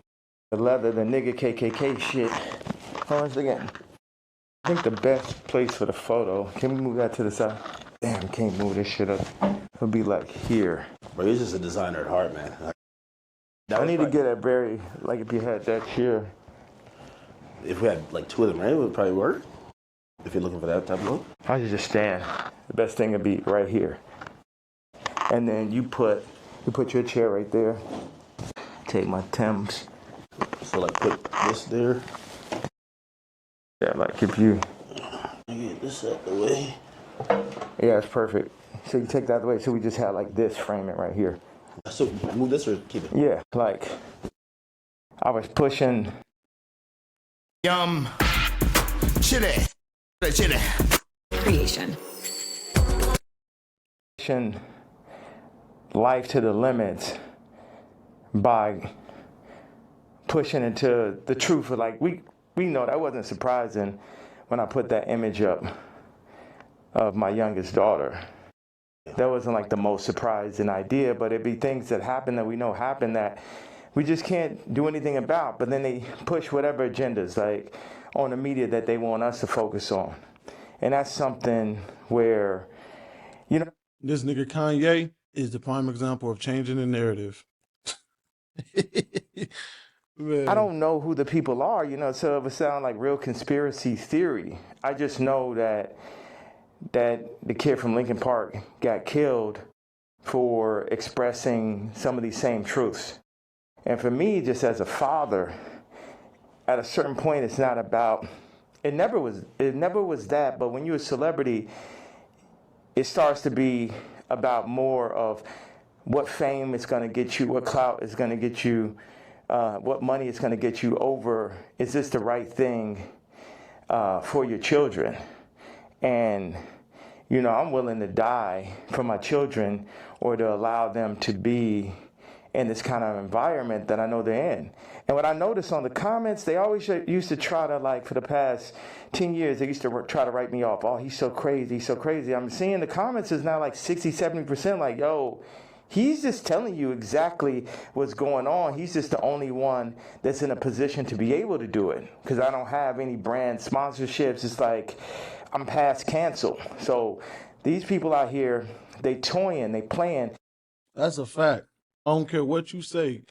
The leather, the nigga KKK shit. Hold on a second. I think the best place for the photo, can we move that to the side? Damn, can't move this shit up. It'll be like here. Bro, you're just a designer at heart, man. I need to get a very, like if you had that here. If we had like two of them, right, it would probably work. If you're looking for that type of look. I should just stand. The best thing would be right here. And then you put your chair right there. Take my Timbs. So like put this there. Yeah, like if you get this out the way. Yeah, it's perfect. So you take that out the way. So we just have like this, frame it right here. So move this or keep it? Yeah, like I was pushing. Yum. Chili. Chili. Creation. Pushing life to the limits by pushing into the truth. Like we know that wasn't surprising when I put that image up of my youngest daughter. That wasn't like the most surprising idea, but it'd be things that happen that we know happen that we just can't do anything about. But then they push whatever agendas like on the media that they want us to focus on. And that's something where, this nigga Kanye is the prime example of changing the narrative. I don't know who the people are, so it would sound like real conspiracy theory. I just know that the kid from Lincoln Park got killed for expressing some of these same truths. And for me, just as a father, at a certain point, it's not about, it never was that, but when you're a celebrity, it starts to be about more of what fame is going to get you, what clout is going to get you, what money is going to get you over. Is this the right thing for your children? And, I'm willing to die for my children or to allow them to be in this kind of environment that I know they're in. And what I noticed on the comments, they always used to try to, for the past 10 years, they used to try to write me off. Oh, he's so crazy, he's so crazy. I'm seeing the comments is now like 60, 70% like, yo, He's just telling you exactly what's going on. He's just the only one that's in a position to be able to do it. Because I don't have any brand sponsorships. It's like I'm past cancel. So these people out here, they toying, they playing. That's a fact. I don't care what you say.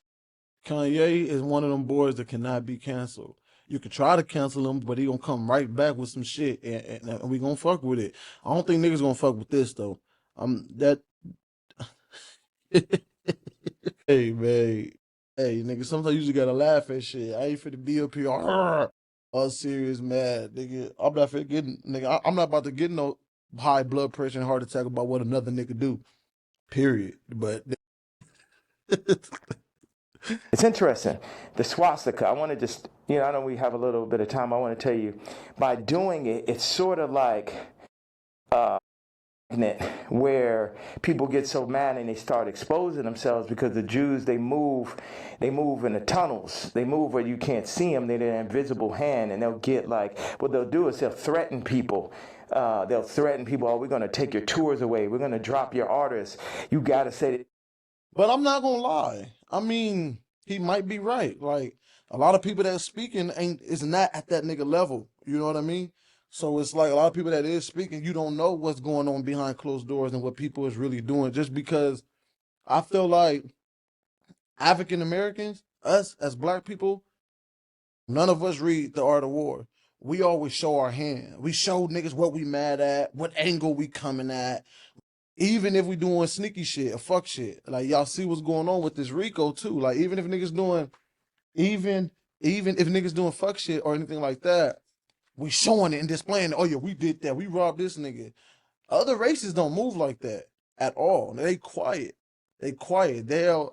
Kanye is one of them boys that cannot be canceled. You can try to cancel him, but he gonna come right back with some shit, and we gonna fuck with it. I don't think niggas gonna fuck with this though. That. Hey man, hey nigga. Sometimes you just gotta laugh at shit. I ain't finna be up here all serious, mad, nigga. I'm not finna get, nigga. I'm not about to get no high blood pressure and heart attack about what another nigga do. Period. But. It's interesting. The swastika, I want to just, I know we have a little bit of time. I want to tell you, by doing it, it's sort of like where people get so mad and they start exposing themselves because the Jews, they move in the tunnels. They move where you can't see them. They're an invisible hand, and they'll get like, what they'll do is they'll threaten people. Oh, we're going to take your tours away. We're going to drop your artists. You got to say that. But I'm not gonna lie. I mean, he might be right. Like a lot of people that are speaking is not at that nigga level. You know what I mean? So it's like a lot of people that is speaking, you don't know what's going on behind closed doors and what people is really doing. Just because I feel like African Americans, us as black people, none of us read The Art of War. We always show our hand. We show niggas what we mad at, what angle we coming at. Even if we doing sneaky shit or fuck shit, like y'all see what's going on with this Rico too. Like even if niggas doing, even if niggas doing fuck shit or anything like that, we showing it and displaying it. Oh yeah, we did that. We robbed this nigga. Other races don't move like that at all. They quiet. They quiet. They're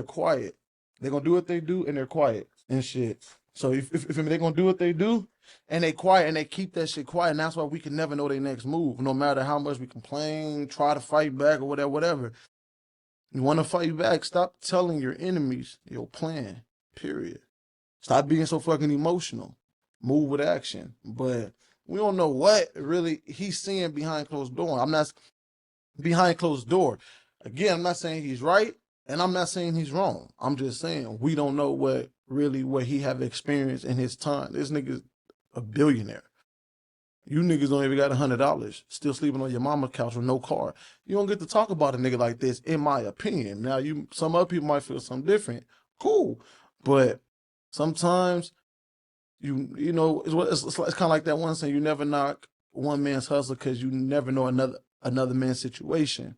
quiet. They're gonna do what they do and they're quiet and shit. So if they're gonna do what they do and they quiet and they keep that shit quiet, and that's why we can never know their next move, no matter how much we complain, try to fight back or whatever. You want to fight back, stop telling your enemies your plan, period. Stop being so fucking emotional. Move with action. But we don't know what really he's seeing behind closed door. I'm not behind closed door. Again, I'm not saying he's right, and I'm not saying he's wrong. I'm just saying we don't know what he have experienced in his time. This nigga's a billionaire. You niggas don't even got $100, still sleeping on your mama's couch with no car. You don't get to talk about a nigga like this, in my opinion. Now, some other people might feel something different. Cool. But sometimes, you know, it's kind of like that one saying, you never knock one man's hustle because you never know another man's situation.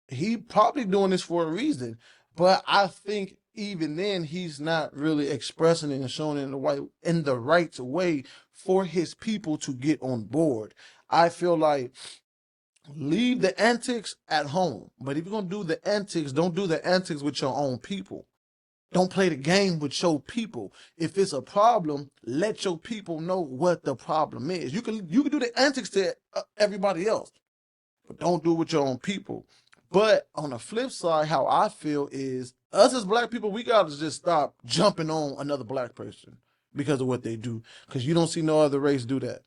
He probably doing this for a reason, but I think even then he's not really expressing it and showing it in the right way for his people to get on board. I feel like leave the antics at home, but if you're gonna do the antics, don't do the antics with your own people. Don't play the game with your people. If it's a problem, let your people know what the problem is. You can do the antics to everybody else, but don't do it with your own people. But on the flip side, how I feel is us as black people, we gotta just stop jumping on another black person because of what they do. Because you don't see no other race do that.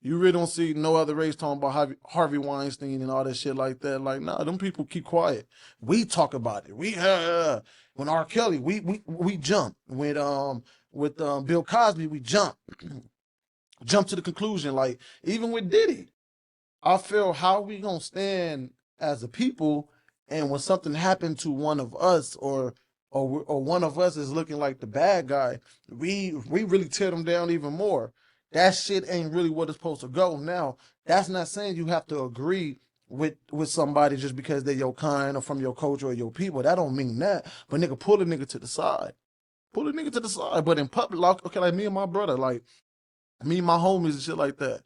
You really don't see no other race talking about Harvey Weinstein and all that shit like that. Like, nah, them people keep quiet. We talk about it. When R. Kelly, we jump. With Bill Cosby, we jump. Jump to the conclusion. Like, even with Diddy, I feel how we gonna stand as a people, and when something happened to one of us, or one of us is looking like the bad guy, we really tear them down even more. That shit ain't really what it's supposed to go. Now, that's not saying you have to agree with somebody just because they're your kind or from your culture or your people. That don't mean that. But nigga, pull a nigga to the side. Pull a nigga to the side. But in public, like me and my brother, like me and my homies and shit like that.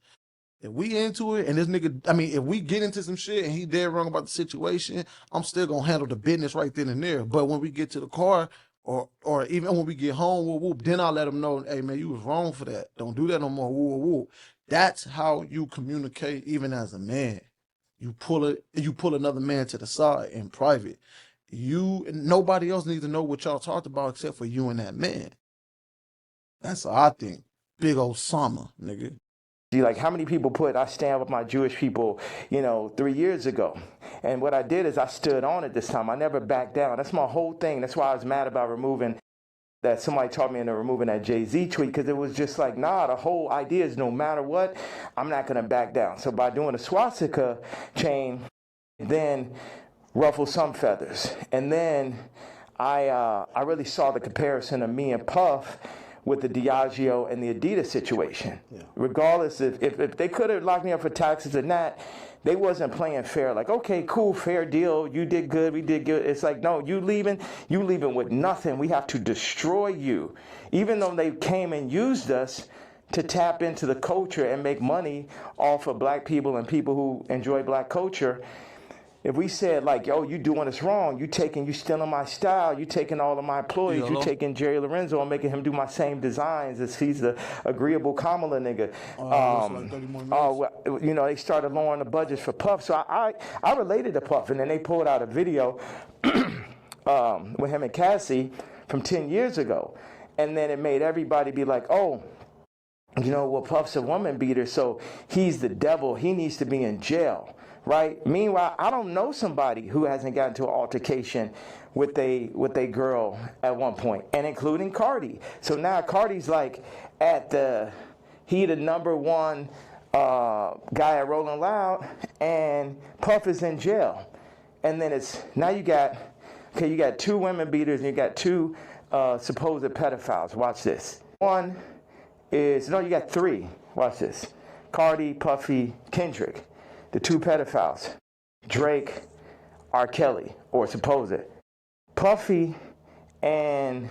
If we into it and this nigga, if we get into some shit and he dead wrong about the situation, I'm still gonna handle the business right then and there. But when we get to the car, or even when we get home, whoop, then I'll let him know, hey man, you was wrong for that. Don't do that no more. Whoop, whoop. That's how you communicate, even as a man. You pull another man to the side in private. Nobody else needs to know what y'all talked about except for you and that man. That's how I think. Big old Osama, nigga. Like, how many people put I stand with my Jewish people, 3 years ago? And what I did is I stood on it this time. I never backed down. That's my whole thing. That's why I was mad about removing that. Somebody taught me into removing that Jay-Z tweet, because it was just like, nah, the whole idea is no matter what, I'm not going to back down. So by doing a swastika chain, then ruffle some feathers. And then I really saw the comparison of me and Puff with the Diageo and the Adidas situation. Yeah. Regardless if they could have locked me up for taxes and that, they wasn't playing fair. Like, okay, cool, fair deal. You did good, we did good. It's like, no, you leaving with nothing. We have to destroy you. Even though they came and used us to tap into the culture and make money off of black people and people who enjoy black culture. If we said, like, yo, you doing this wrong, you stealing my style, you taking all of my employees, you taking Jerry Lorenzo and making him do my same designs as he's the agreeable Kamala nigga. They started lowering the budgets for Puff. So I related to Puff, and then they pulled out a video with him and Cassie from 10 years ago. And then it made everybody be like, oh, well, Puff's a woman beater, so he's the devil. He needs to be in jail. Right? Meanwhile, I don't know somebody who hasn't gotten into an altercation with a girl at one point, and including Cardi. So now Cardi's like he the number one guy at Rolling Loud, and Puff is in jail. And then you got two women beaters and you got two supposed pedophiles. Watch this. You got three. Watch this. Cardi, Puffy, Kendrick. The two pedophiles, Drake, R. Kelly, or supposed. Puffy and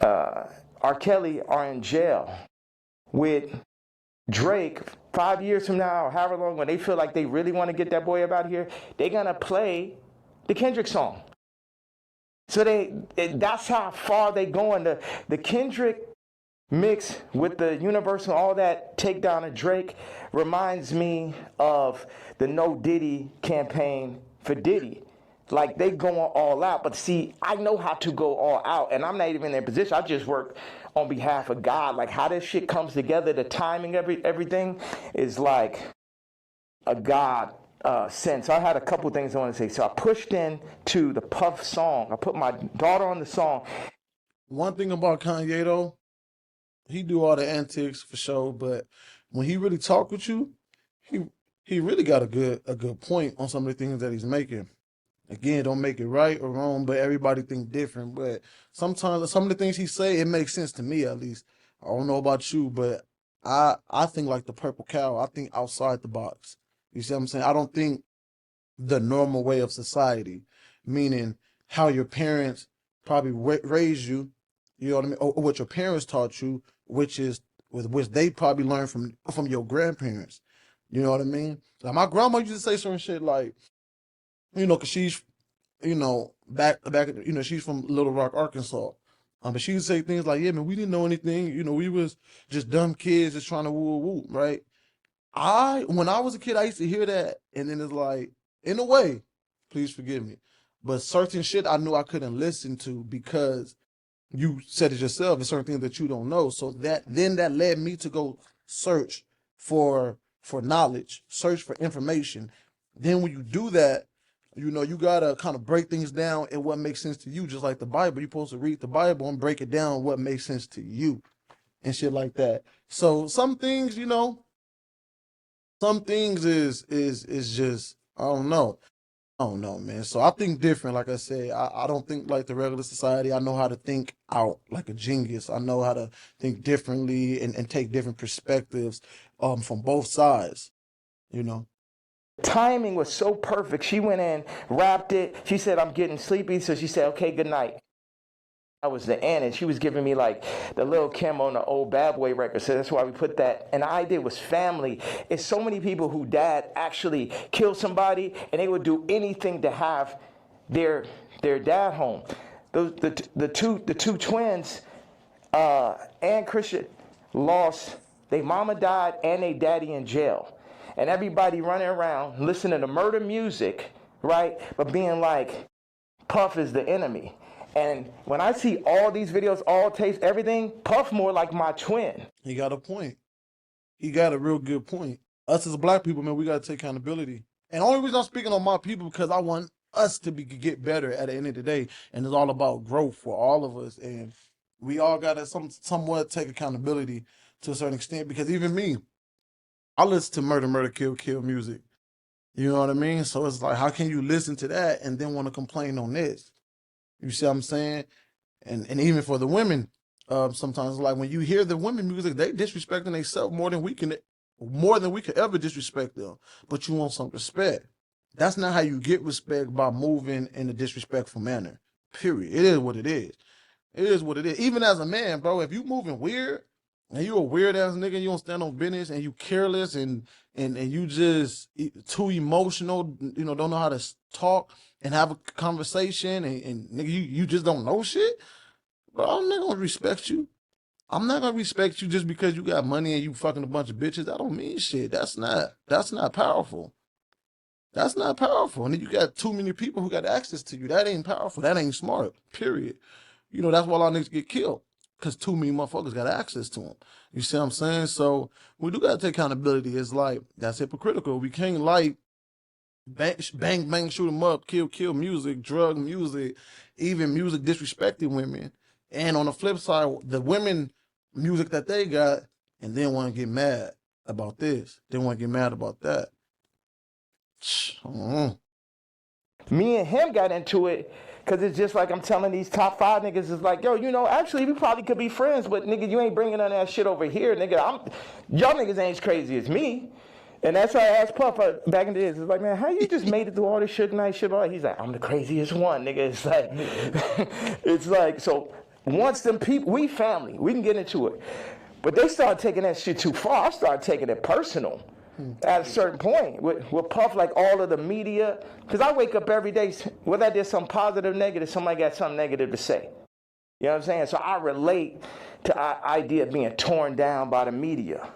R. Kelly are in jail with Drake 5 years from now, or however long, when they feel like they really want to get that boy up out of here, they're going to play the Kendrick song. So that's how far they going. The Kendrick mix with the Universal, all that takedown of Drake reminds me of the No Diddy campaign for Diddy. Like, they going all out, but see, I know how to go all out, and I'm not even in their position. I just work on behalf of God. Like, how this shit comes together, the timing, everything is like a God sense. I had a couple things I want to say. So I pushed into the Puff song. I put my daughter on the song. One thing about Kanye, though, he do all the antics for sure, but when he really talk with you, he really got a good point on some of the things that he's making. Again, don't make it right or wrong, but everybody think different. But sometimes some of the things he say, it makes sense to me at least. I don't know about you, but I think like the purple cow. I think outside the box. You see what I'm saying? I don't think the normal way of society, meaning how your parents probably raised you. You know what I mean? Or what your parents taught you, which they probably learned from your grandparents. You know what I mean? Like, my grandma used to say certain shit like, because she's, back, she's from Little Rock, Arkansas. But she would say things like, yeah, man, we didn't know anything. We was just dumb kids just trying to woo, right? When I was a kid, I used to hear that, and then it's like, in a way, please forgive me, but certain shit I knew I couldn't listen to because you said it yourself, it's certain things that you don't know. So that led me to go search for knowledge, search for information. Then when you do that, you gotta kind of break things down and what makes sense to you. Just like the Bible, you're supposed to read the Bible and break it down what makes sense to you and shit like that. So some things, some things is just, I don't know, man. So I think different. Like I said, I don't think like the regular society. I know how to think out like a genius. I know how to think differently and take different perspectives from both sides, Timing was so perfect. She went in, wrapped it. She said, I'm getting sleepy. So she said, okay, good night. That was the end, and she was giving me like the Lil' Kim on the old Bad Boy record. So that's why we put that. And the idea was family. It's so many people who dad actually killed somebody, and they would do anything to have their dad home. The two twins, and Christian, lost. Their mama died and their daddy in jail, and everybody running around listening to murder music, right? But being like, Puff is the enemy. And when I see all these videos, all tapes, everything, Puff more like my twin. He got a point. he got a real good point. Us as black people, man, we gotta take accountability. And the only reason I'm speaking on my people because I want us to get better at the end of the day. And it's all about growth for all of us. And we all gotta somewhat take accountability to a certain extent. Because even me, I listen to murder, kill music. You know what I mean? So it's like, how can you listen to that and then want to complain on this? You see what I'm saying? And even for the women, sometimes like when you hear the women music, they disrespecting themselves more than we could ever disrespect them. But you want some respect. That's not how you get respect, by moving in a disrespectful manner. Period. It is what it is. It is what it is. Even as a man, bro, if you moving weird and you a weird ass nigga, you don't stand on business and you careless and you just too emotional, you know, don't know how to talk and have a conversation and nigga, you just don't know shit, bro, I'm not gonna respect you. I'm not gonna respect you just because you got money and you fucking a bunch of bitches. That don't mean shit. That's not powerful. That's not powerful. And then you got too many people who got access to you. That ain't powerful. That ain't smart. Period. You know, that's why a lot of niggas get killed. Because too many motherfuckers got access to them. You see what I'm saying? So we do gotta take accountability. It's like, that's hypocritical. We can't like bang, shoot them up, kill music, drug music, even music disrespecting women. And on the flip side, the women music that they got, and then want to get mad about this. They want to get mad about that. Me and him got into it because it's just like I'm telling these top 5 niggas, it's like, yo, you know, actually we probably could be friends, but nigga, you ain't bringing none of that shit over here, nigga. Y'all niggas ain't as crazy as me. And that's why I asked Puff back in the days. It's like, man, how you just made it through all this shit night shit? He's like, I'm the craziest one, nigga. It's like, it's like, so once them people, we family, we can get into it. But they started taking that shit too far. I started taking it personal. At a certain point, with Puff, like all of the media, because I wake up every day, whether I did something positive, negative, somebody got something negative to say. You know what I'm saying? So I relate to the idea of being torn down by the media.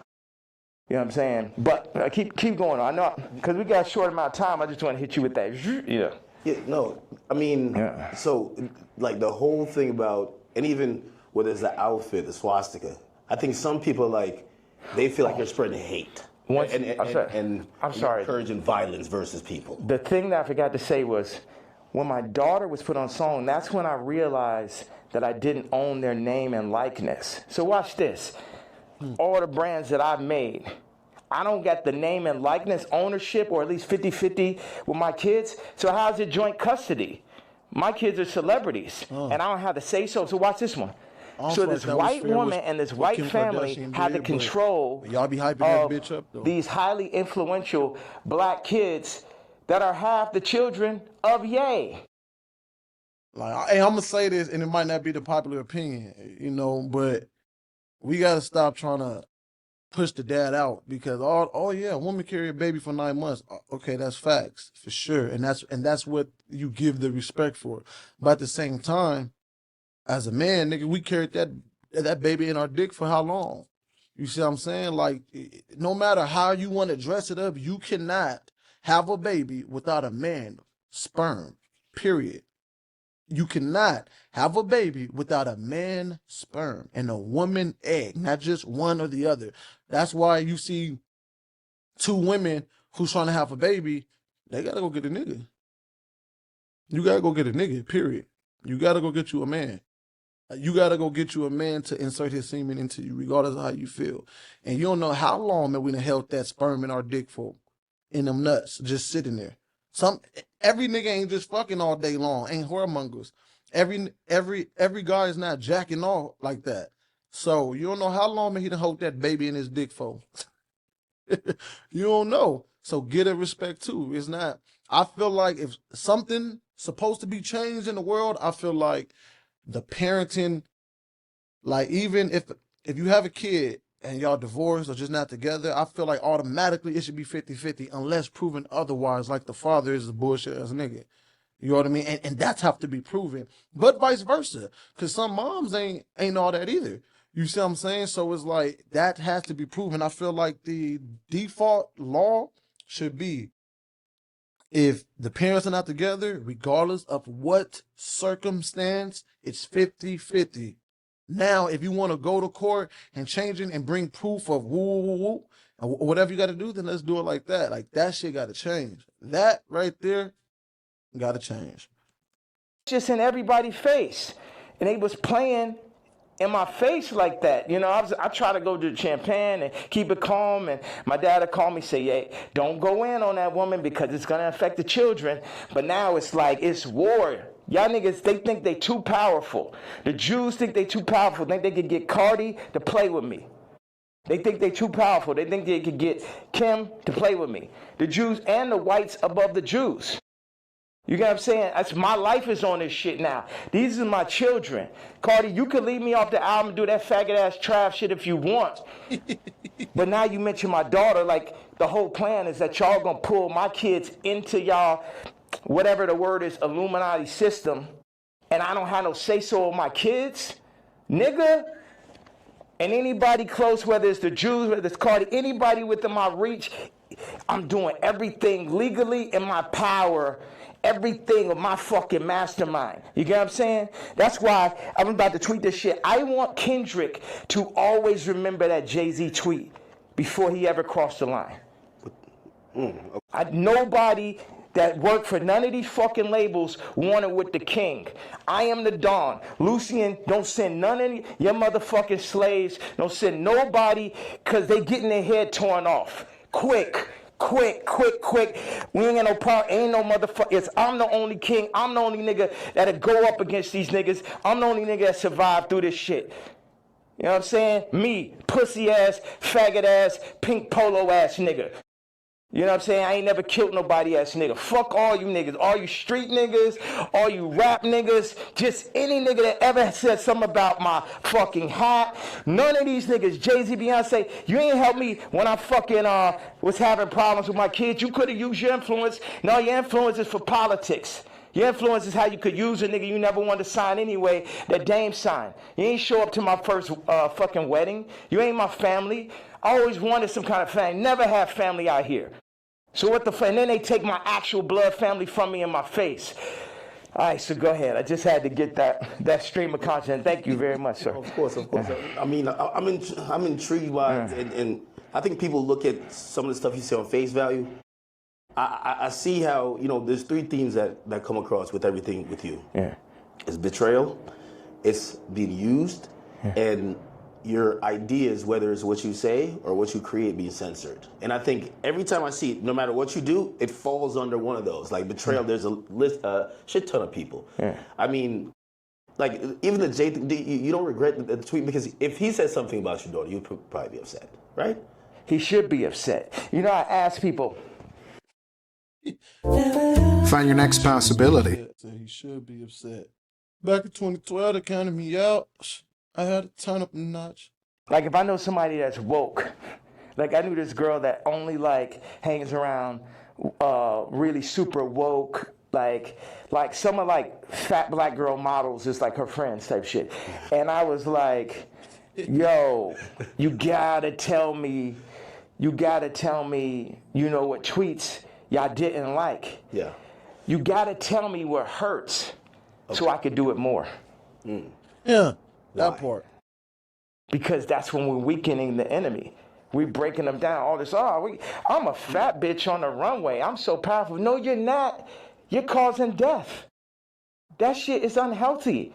You know what I'm saying? But keep going on. I know, because we got a short amount of time, I just want to hit you with that. Yeah. Yeah, no, I mean, so, like, the whole thing about, and even whether it's the outfit, the swastika, I think some people, like, they feel like you're spreading hate. And I'm sorry. Encouraging violence versus people. The thing that I forgot to say was, when my daughter was put on song, that's when I realized that I didn't own their name and likeness. So watch this. All the brands that I've made, I don't get the name and likeness ownership, or at least 50-50 with my kids. So how's it joint custody? My kids are celebrities, and I don't have to say so. So watch this one. So this white woman and this white family had the control y'all be hyping that bitch up, though. These highly influential black kids that are half the children of Ye. Like, hey, I'm gonna say this, and it might not be the popular opinion, you know, but we gotta stop trying to push the dad out because oh yeah, a woman carry a baby for 9 months. Okay, that's facts for sure, and that's what you give the respect for. But at the same time, as a man, nigga, we carried that baby in our dick for how long? You see what I'm saying? Like, no matter how you want to dress it up, you cannot have a baby without a man sperm. Period. You cannot have a baby without a man sperm and a woman egg, not just one or the other. That's why you see 2 women who's trying to have a baby, they gotta go get a nigga. You gotta go get a nigga, period. You gotta go get you a man. You gotta go get you a man to insert his semen into you, regardless of how you feel. And you don't know how long that we done held that sperm in our dick for, in them nuts, just sitting there. Every nigga ain't just fucking all day long, ain't whoremongers. Every guy is not jacking off like that. So you don't know how long he done hold that baby in his dick for. You don't know. So get a respect too. It's not. I feel like if something supposed to be changed in the world, I feel like the parenting, like even if you have a kid and y'all divorced or just not together, I feel like automatically it should be 50-50 unless proven otherwise, like the father is a bullshit ass nigga. You know what I mean? And that's have to be proven. But vice versa. Because some moms ain't all that either. You see what I'm saying? So it's like that has to be proven. I feel like the default law should be if the parents are not together, regardless of what circumstance, it's 50-50. Now, if you want to go to court and change it and bring proof of woo, or whatever you got to do, then let's do it like that. Like, that shit got to change. That right there got to change. Just in everybody's face. And they was playing in my face like that. You know, I try to go to the champagne and keep it calm. And my dad would call me, say, hey, don't go in on that woman because it's going to affect the children. But now it's like, it's war. Y'all niggas, they think they too powerful. The Jews think they too powerful. Think they could get Cardi to play with me. They think they too powerful. They think they could get Kim to play with me. The Jews and the whites above the Jews. You get what I'm saying? That's, my life is on this shit now. These are my children. Cardi, you could leave me off the album and do that faggot-ass trap shit if you want. But now you mention my daughter, like, the whole plan is that y'all gonna pull my kids into y'all, whatever the word is, Illuminati system, and I don't have no say-so of my kids? Nigga? And anybody close, whether it's the Jews, whether it's Cardi, anybody within my reach, I'm doing everything legally in my power, everything of my fucking mastermind. You get what I'm saying? That's why I'm about to tweet this shit. I want Kendrick to always remember that Jay-Z tweet before he ever crossed the line. Nobody that worked for none of these fucking labels wanted with the king. I am the Don. Lucian, don't send none of your motherfucking slaves. Don't send nobody because they getting their head torn off. Quick. We ain't got no power. Ain't no motherfuckers. I'm the only king. I'm the only nigga that'll go up against these niggas. I'm the only nigga that survived through this shit. You know what I'm saying? Me, pussy ass, faggot ass, pink polo ass nigga. You know what I'm saying? I ain't never killed nobody ass nigga. Fuck all you niggas. All you street niggas, all you rap niggas, just any nigga that ever said something about my fucking hat. None of these niggas, Jay-Z, Beyonce, you ain't helped me when I fucking was having problems with my kids. You could have used your influence. No, your influence is for politics. Your influence is how you could use a nigga you never wanted to sign anyway, that Dame signed. You ain't show up to my first fucking wedding. You ain't my family. I always wanted some kind of family. Never had family out here. So what the fuck? And then they take my actual blood family from me in my face. All right, so go ahead. I just had to get that stream of content. Thank you very much, sir. Of course. I mean, I'm intrigued by and I think people look at some of the stuff you say on face value. I see how, you know, there's three themes that come across with everything with you. Yeah. It's betrayal, it's being used, and your ideas, whether it's what you say or what you create, being censored. And I think every time I see it, no matter what you do, it falls under one of those. Like betrayal, there's a shit ton of people. Yeah. I mean, like even the Jay, you don't regret the tweet, because if he said something about your daughter, you'd probably be upset, right? He should be upset. You know, I ask people. Find your next possibility. He should be upset. Back in 2012, they counted me out. I had to turn up a notch. Like if I know somebody that's woke, like I knew this girl that only like hangs around really super woke, like some of like fat black girl models is like her friends type shit. And I was like, yo, you gotta tell me, you know what tweets y'all didn't like. Yeah. You gotta tell me what hurts so I could do it more. Yeah. That part. Because that's when we're weakening the enemy. We're breaking them down. All this, I'm a fat bitch on the runway. I'm so powerful. No, you're not. You're causing death. That shit is unhealthy.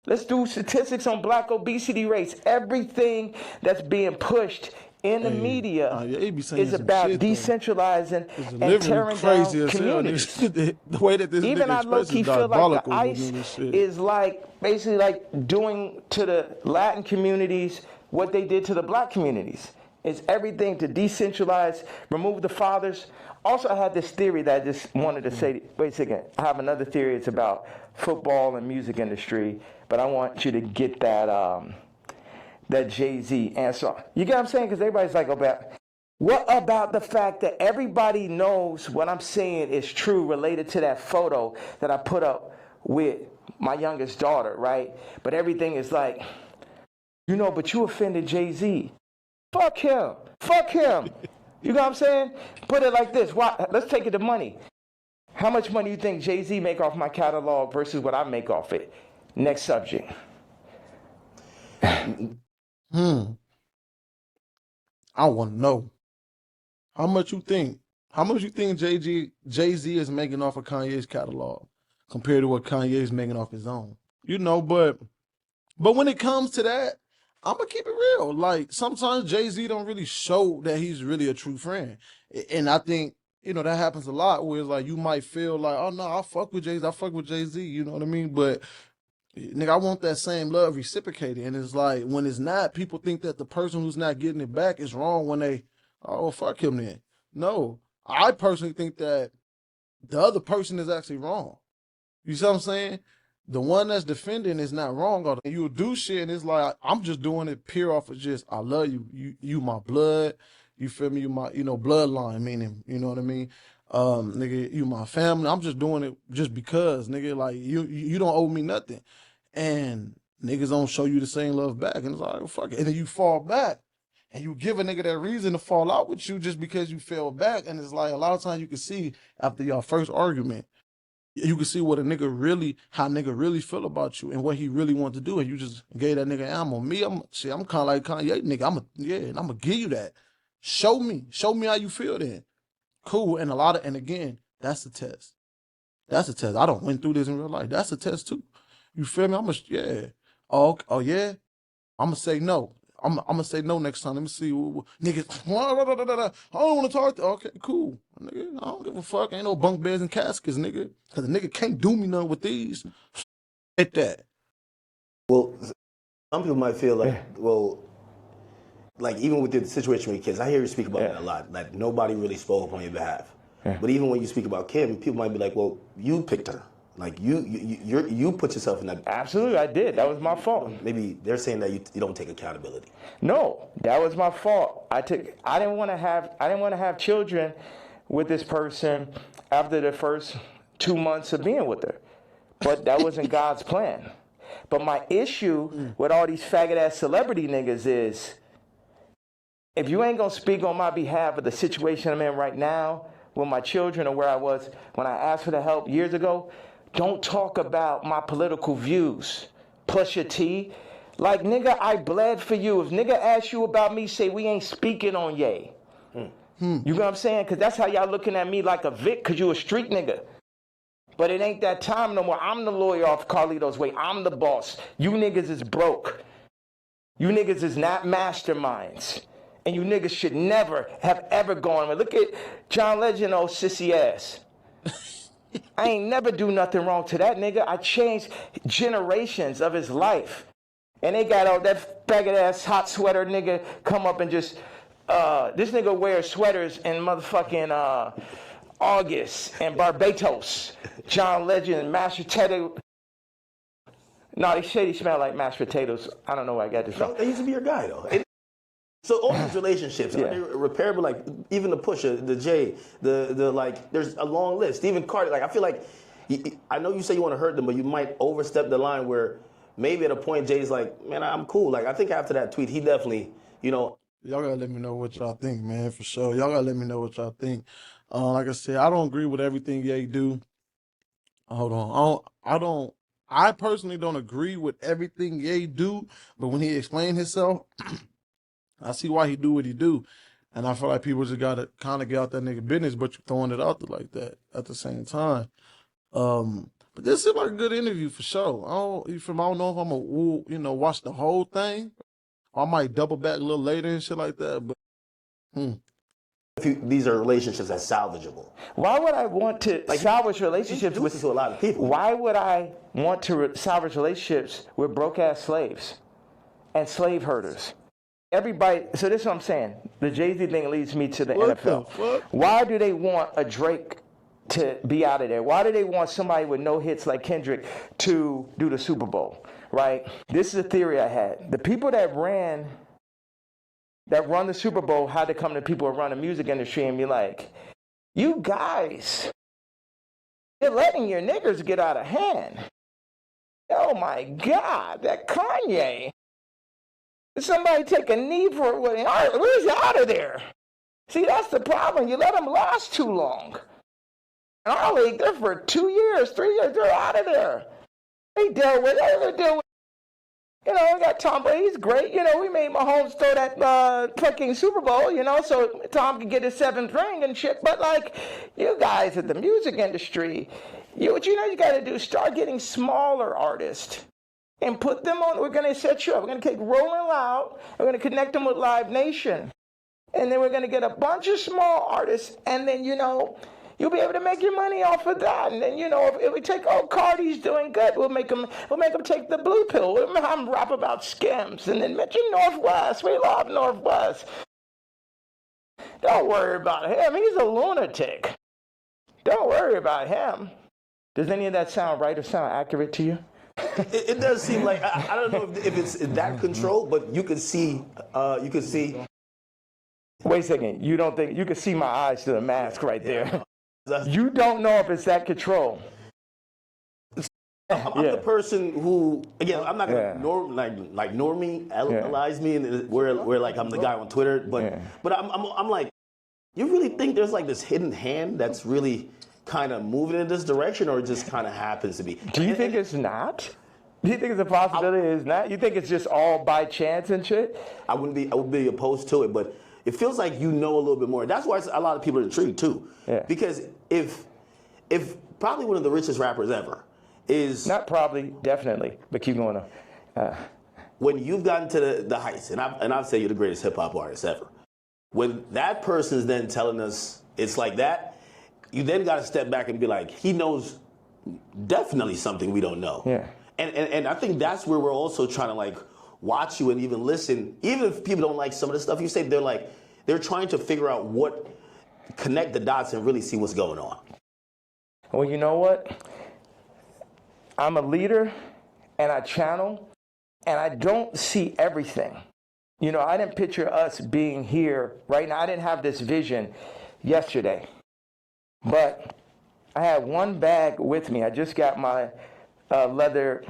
Let's do statistics on black obesity rates. Everything that's being pushed in the media is about decentralizing and tearing down communities. The way that this even I low-key feel like the ICE is like basically like doing to the Latin communities what they did to the black communities. It's everything to decentralize, remove the fathers. Also, I had this theory that I just wanted to say. Wait a second. I have another theory. It's about football and music industry, but I want you to get that Jay-Z answer. You get what I'm saying? Because everybody's like, what about the fact that everybody knows what I'm saying is true related to that photo that I put up with my youngest daughter, right? But everything is like, you know, but you offended Jay-Z. Fuck him. You know what I'm saying? Put it like this. Let's take it to money. How much money do you think Jay-Z make off my catalog versus what I make off it? Next subject. I want to know how much you think Jay-Z is making off of Kanye's catalog compared to what Kanye is making off his own. You know, but when it comes to that, I'm gonna keep it real. Like sometimes Jay-Z don't really show that he's really a true friend, and I think that happens a lot. Where it's like you might feel like, oh no, I fuck with Jay-Z. You know what I mean? But nigga, I want that same love reciprocated, and it's like when it's not, people think that the person who's not getting it back is wrong when they, oh fuck him then. No, I personally think that the other person is actually wrong. You see what I'm saying? The one that's defending is not wrong. Or you'll do shit and it's like, I'm just doing it pure off of just, I love you. You my blood. You feel me? You my, bloodline, meaning, you know what I mean? Nigga, you my family. I'm just doing it just because, nigga, like you don't owe me nothing. And niggas don't show you the same love back. And it's like, oh, fuck it. And then you fall back. And you give a nigga that reason to fall out with you just because you fell back. And it's like a lot of times you can see after your first argument, you can see what how nigga really feel about you and what he really want to do. And you just gave that nigga ammo. Me, I'm kind of like Kanye, nigga. I'm gonna give you that. Show me how you feel then. Cool. And again, that's the test. That's a test. I don't went through this in real life. That's a test too. You feel me? Yeah. Oh yeah. I'm gonna say no. I'm gonna say no next time. Let me see. Niggas, I don't want to talk to. Okay, cool. Nigga, I don't give a fuck. Ain't no bunk beds and caskets, nigga. Cause the nigga can't do me nothing with these. Hit that. Well, some people might feel like, like even with the situation with kids, I hear you speak about that a lot. Like nobody really spoke up on your behalf. Yeah. But even when you speak about Kim, people might be like, well, you picked her. Like you put yourself in that. Absolutely, I did. That was my fault. Maybe they're saying that you don't take accountability. No, that was my fault. I didn't want to have children with this person after the first 2 months of being with her. But that wasn't God's plan. But my issue with all these faggot ass celebrity niggas is, if you ain't gonna speak on my behalf of the situation I'm in right now with my children or where I was when I asked for the help years ago, don't talk about my political views. Plus your T. Like, nigga, I bled for you. If nigga asks you about me, say we ain't speaking on Ye. You know what I'm saying? Because that's how y'all looking at me like a Vic, because you a street nigga. But it ain't that time no more. I'm the lawyer off Carlito's way. I'm the boss. You niggas is broke. You niggas is not masterminds. And you niggas should never have ever gone. Look at John Legend, old sissy ass. I ain't never do nothing wrong to that nigga. I changed generations of his life. And they got all that faggot ass hot sweater nigga come up and just, this nigga wears sweaters in motherfucking August and Barbados. John Legend and mashed potato. No, they say he smell like mashed potatoes. I don't know where I got this from. They used to be your guy though. So all these relationships, are they repairable? Like even the Pusha, the Jay, the like. There's a long list. Even Cardi. Like I feel like, I know you say you want to hurt them, but you might overstep the line where maybe at a point Jay's like, man, I'm cool. Like I think after that tweet, he definitely, Y'all gotta let me know what y'all think, man, for sure. Y'all gotta let me know what y'all think. Like I said, I don't agree with everything Ye do. Hold on, I personally don't agree with everything Ye do, but when he explained himself, I see why he do what he do. And I feel like people just gotta kind of get out that nigga business, but you're throwing it out there like that at the same time. But this seemed like a good interview for sure. I don't know if I'm gonna, watch the whole thing. I might double back a little later and shit like that. But these are relationships that's salvageable. Why would I want to salvage relationships with to a lot of people? Why would I want to salvage relationships with broke ass slaves and slave herders? Everybody, so this is what I'm saying. The Jay-Z thing leads me to the NFL. Why do they want a Drake to be out of there? Why do they want somebody with no hits like Kendrick to do the Super Bowl, right? This is a theory I had. The people that run the Super Bowl had to come to people who run the music industry and be like, you guys, you're letting your niggers get out of hand. Oh my God, that Kanye. Somebody take a knee for it. Where's he out of there? See, that's the problem. You let them last too long. In our league, they're for 2 years, 3 years, they're out of there. They dealt with it. You know, we got Tom Brady. He's great. You know, we made Mahomes throw that fucking Super Bowl, you know, so Tom could get his 7th ring and shit. But, like, you guys at the music industry, what you know you got to do, start getting smaller artists and put them on. We're going to set you up. We're going to take Rolling Loud. We're going to connect them with Live Nation. And then we're going to get a bunch of small artists. And then, you know, you'll be able to make your money off of that. And then, you know, if we take, Cardi's doing good, we'll make them take the blue pill. We'll have them rap about Skims. And then mention Northwest. We love Northwest. Don't worry about him. He's a lunatic. Don't worry about him. Does any of that sound right or sound accurate to you? It does seem like, I don't know if it's that control, but you could see. Wait a second. You don't think, you can see my eyes through the mask right there. You don't know if it's that control. I'm the person who, again, I'm not gonna normalize me, and where like I'm the guy on Twitter, but I'm like, you really think there's like this hidden hand that's really kind of moving in this direction, or it just kind of happens to be? Do you think it's not? Do you think it's a possibility it's not? You think it's just all by chance and shit? I would be opposed to it, but it feels like you know a little bit more. That's why a lot of people are intrigued too. Yeah. Because if probably one of the richest rappers ever is not probably, definitely, but keep going on. When you've gotten to the heights, and I'd say you're the greatest hip hop artist ever. When that person is then telling us it's like that, you then got to step back and be like, he knows definitely something we don't know. Yeah. And I think that's where we're also trying to like watch you and even listen. Even if people don't like some of the stuff you say, they're trying to figure out connect the dots and really see what's going on. Well, you know what? I'm a leader and I channel and I don't see everything. You know, I didn't picture us being here right now. I didn't have this vision yesterday. But I had one bag with me. I just got my leather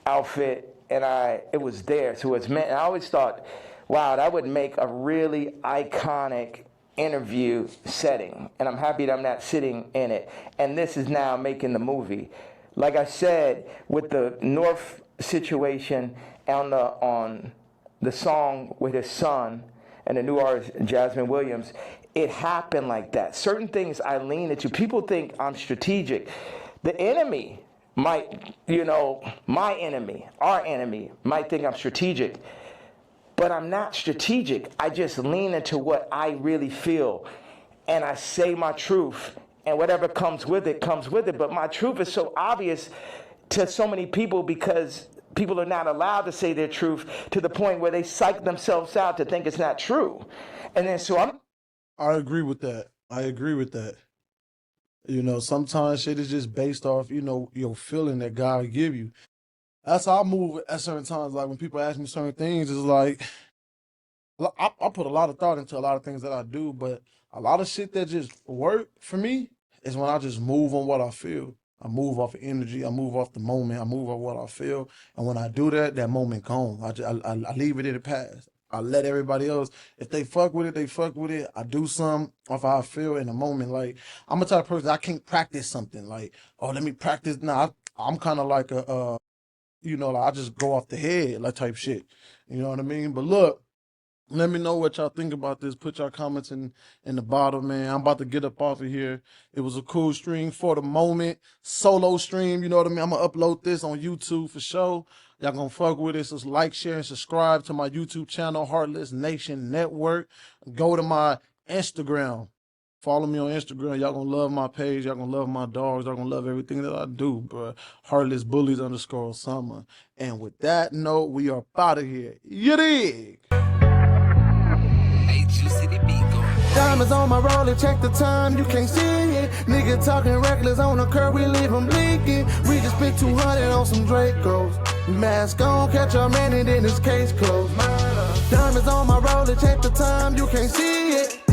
outfit and it was there. So it's meant. I always thought, wow, that would make a really iconic interview setting. And I'm happy that I'm not sitting in it. And this is now making the movie. Like I said, with the North situation on the song with his son and the new artist, Jasmine Williams, it happened like that. Certain things I lean into. People think I'm strategic. The enemy might, you know, my enemy, our enemy, might think I'm strategic. But I'm not strategic. I just lean into what I really feel. And I say my truth. And whatever comes with it, comes with it. But my truth is so obvious to so many people because people are not allowed to say their truth to the point where they psych themselves out to think it's not true. And then I agree with that. You know, sometimes shit is just based off, you know, your feeling that God give you. That's how I move at certain times. Like when people ask me certain things, it's like, I put a lot of thought into a lot of things that I do, but a lot of shit that just work for me is when I just move on what I feel. I move off of energy. I move off the moment. I move off what I feel. And when I do that, that moment gone. I leave it in the past. I let everybody else, if they fuck with it, they fuck with it. I do something off how I feel in the moment. Like, I'm a type of person, I can't practice something. Like, oh, let me practice. Nah, I'm kind of like you know, like I just go off the head, like type shit. You know what I mean? But look, let me know what y'all think about this. Put y'all comments in the bottom, man. I'm about to get up off of here. It was a cool stream for the moment. Solo stream, you know what I mean? I'm going to upload this on YouTube for sure. Y'all going to fuck with it. So like, share, and subscribe to my YouTube channel, Heartless Nation Network. Go to my Instagram. Follow me on Instagram. Y'all going to love my page. Y'all going to love my dogs. Y'all going to love everything that I do, bro. Heartless Bullies _summer. And with that note, we are out of here. You dig? Diamonds on my roller, check the time, you can't see it. Nigga talking reckless on the curb, we leave them leaking. We just spent 200 on some Dracos. Mask on, catch a man and then his case closed. Diamonds on my roller, check the time, you can't see it.